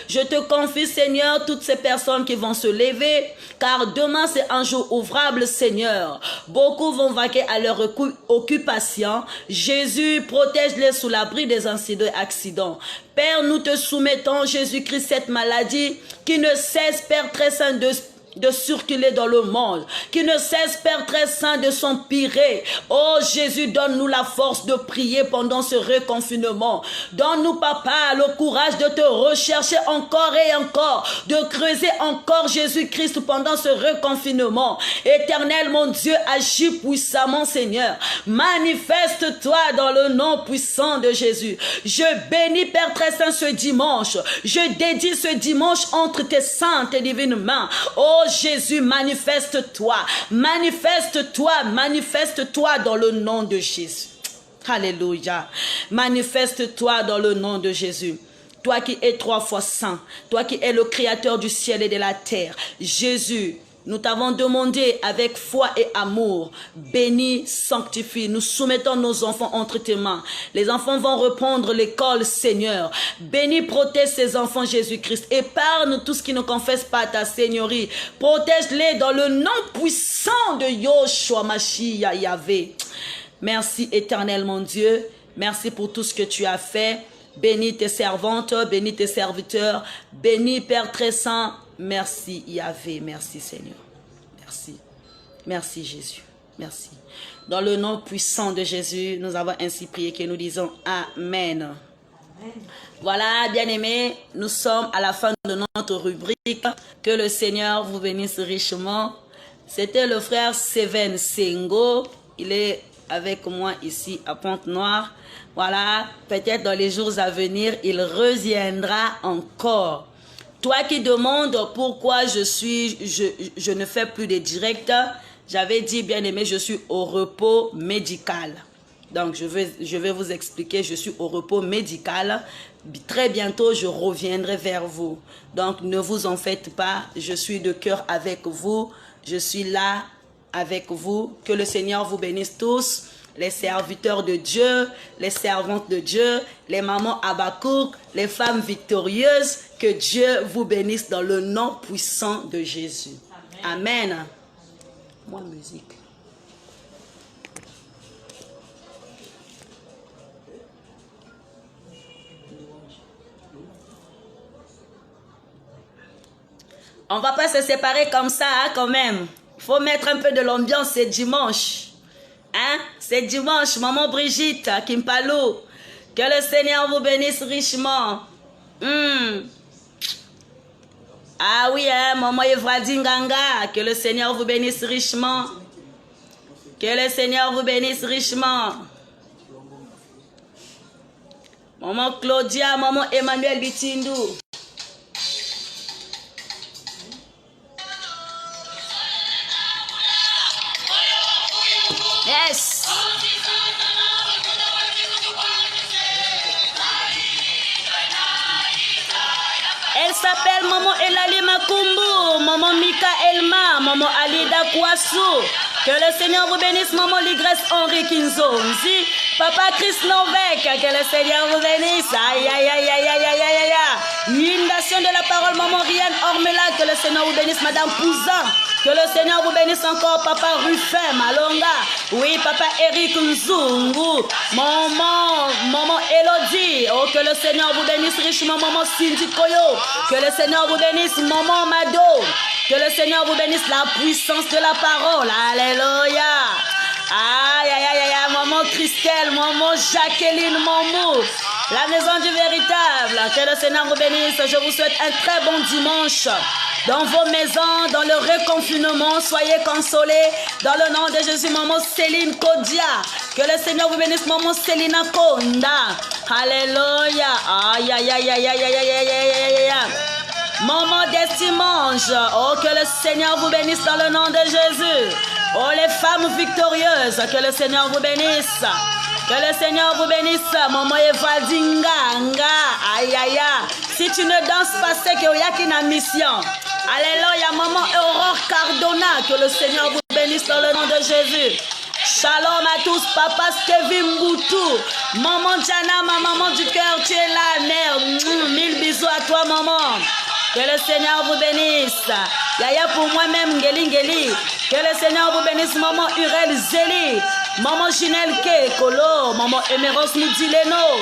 Je te confie, Seigneur, toutes ces personnes qui vont se lever, car demain c'est un jour ouvrable, Seigneur. Beaucoup vont vaquer à leur occupation. Jésus, protège-les sous l'abri des incidents et accidents. Père, nous te soumettons, Jésus-Christ, cette maladie qui ne cesse, Père très saint, de circuler dans le monde, qui ne cesse, Père très saint, de s'empirer. Oh Jésus, donne-nous la force de prier pendant ce reconfinement. Donne-nous, Papa, le courage de te rechercher encore et encore, de creuser encore, Jésus-Christ, pendant ce reconfinement. Éternel, mon Dieu, agis puissamment, Seigneur. Manifeste-toi dans le nom puissant de Jésus. Je bénis, Père très saint, ce dimanche. Je dédie ce dimanche entre tes saintes et divines mains. Oh Jésus, manifeste-toi, manifeste-toi, manifeste-toi dans le nom de Jésus. Alléluia. Manifeste-toi dans le nom de Jésus. Toi qui es 3 fois saint, toi qui es le créateur du ciel et de la terre. Jésus, nous t'avons demandé avec foi et amour, bénis, sanctifie. Nous soumettons nos enfants entre tes mains. Les enfants vont reprendre l'école, Seigneur. Bénis, protège ces enfants, Jésus-Christ. Épargne tout ce qui ne confesse pas ta Seigneurie. Protège-les dans le nom puissant de Yoshua Mashiach Yahvé. Merci, éternel mon Dieu. Merci pour tout ce que tu as fait. Bénis tes servantes, bénis tes serviteurs. Bénis, Père très saint. Merci Yahvé, merci Seigneur, merci, merci Jésus, merci. Dans le nom puissant de Jésus, nous avons ainsi prié que nous disons Amen. Amen. Voilà, bien-aimés, nous sommes à la fin de notre rubrique. Que le Seigneur vous bénisse richement. C'était le frère Seven Sengo, il est avec moi ici à Pointe-Noire. Voilà, peut-être dans les jours à venir, il reviendra encore. Toi qui demandes pourquoi je ne fais plus de directs, j'avais dit, bien aimé, je suis au repos médical. Donc, je vais vous expliquer, je suis au repos médical. Très bientôt, je reviendrai vers vous. Donc, ne vous en faites pas, je suis de cœur avec vous. Je suis là avec vous. Que le Seigneur vous bénisse tous. Les serviteurs de Dieu, les servantes de Dieu, les mamans Habakkuk, les femmes victorieuses, que Dieu vous bénisse dans le nom puissant de Jésus. Amen. Amen. Moi, musique. On ne va pas se séparer comme ça, hein, quand même. Il faut mettre un peu de l'ambiance, c'est dimanche. Hein? C'est dimanche, maman Brigitte, Kimpalou. Que le Seigneur vous bénisse richement. Ah oui, hein, maman Evradinganga. Que le Seigneur vous bénisse richement. Que le Seigneur vous bénisse richement. Maman Claudia, maman Emmanuel Bitindou. Yes. Elle s'appelle maman Elali Makumbu, maman Mika Elma, maman Alida Kouassou. Que le Seigneur vous bénisse, maman Ligresse Henri Kinzo. Ici, papa Chris Novek, que le Seigneur vous bénisse. Aïe, aïe, aïe, aïe, aïe, aïe, aïe, aïe. Inondation de la parole, maman Riane Ormela, que le Seigneur vous bénisse, madame Pouzin, que le Seigneur vous bénisse encore, papa Ruffin Malonga, oui, papa Eric Nzungu, maman Elodie, oh, que le Seigneur vous bénisse richement, maman Cindy Koyo, que le Seigneur vous bénisse, maman Mado, que le Seigneur vous bénisse, la puissance de la parole, alléluia. Aïe, aïe, aïe, aïe, maman Christelle, maman Jacqueline, maman, la maison du véritable, que le Seigneur vous bénisse. Je vous souhaite un très bon dimanche. Dans vos maisons, dans le reconfinement, soyez consolés. Dans le nom de Jésus, maman Céline Kodia. Que le Seigneur vous bénisse, maman Célina Konda. Alléluia. Aïe, aïe, aïe, aïe, aïe, aïe, aïe, aïe, aïe, aïe. Maman Destimange. Oh, que le Seigneur vous bénisse dans le nom de Jésus. Oh, les femmes victorieuses, que le Seigneur vous bénisse. Que le Seigneur vous bénisse. Maman Eva Dinganga. Aïe, aïe, aïe. Si tu ne danses pas, c'est qu'il y a qu'une mission. Alléluia. Maman Aurore Cardona. Que le Seigneur vous bénisse dans le nom de Jésus. Shalom à tous. Papa Kevin Boutou. Maman Jana, ma maman du cœur, tu es là, mère. 1000 bisous à toi, maman. Que le Seigneur vous bénisse. Yaya pour moi-même, Ngeli. Que le Seigneur vous bénisse, maman Urel Zeli. Maman Ginelle Ke Kolo. Maman Emeros Moudileno.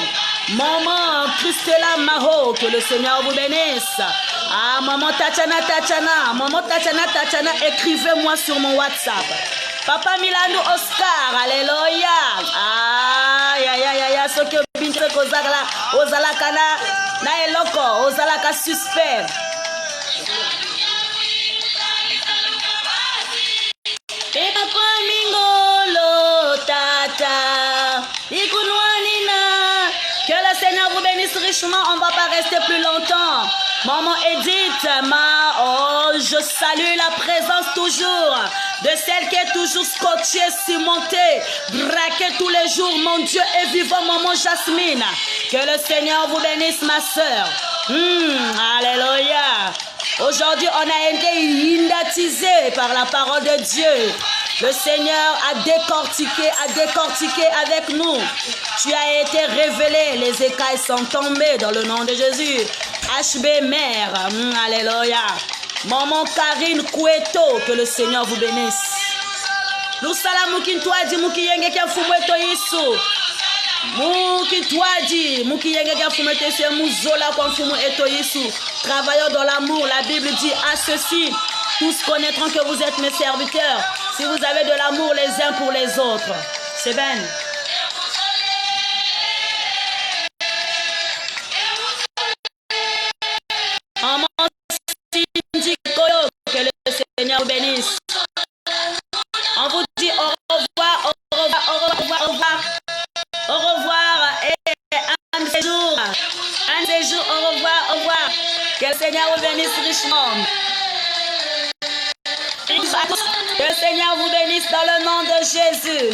Maman Christella Maho. Que le Seigneur vous bénisse. Ah, maman Tachana. Maman Tachana, écrivez-moi sur mon WhatsApp. Papa Milano Oscar. Alléluia. Aïe, aïe, aïe, aïe. Ce que Bintre Kozala. Ozalakana. Naeloko. Ozalaka suspect. Que le Seigneur vous bénisse richement, on ne va pas rester plus longtemps. Maman Edith, je salue la présence toujours de celle qui est toujours scotchée, cimentée, braquée tous les jours. Mon Dieu est vivant, maman Jasmine. Que le Seigneur vous bénisse, ma soeur. Alléluia. Aujourd'hui, on a été indatisé par la parole de Dieu. Le Seigneur a décortiqué avec nous. Tu as été révélé, les écailles sont tombées dans le nom de Jésus. HB Mère, alléluia. Maman Karine Koueto, que le Seigneur vous bénisse. Nous salamou qui toi dit mou qui yenge qui fumweto yisu. Mou qui toi dit mou qui yenge qui fumweto c'est mou zola kon fumu eto yisu. Travailleurs dans l'amour, la Bible dit à ceci, tous connaîtront que vous êtes mes serviteurs si vous avez de l'amour les uns pour les autres. C'est bien. Que le Seigneur vous bénisse. On vous dit au revoir et un séjour, au revoir. Que le Seigneur vous bénisse richement. Que le Seigneur vous bénisse dans le nom de Jésus.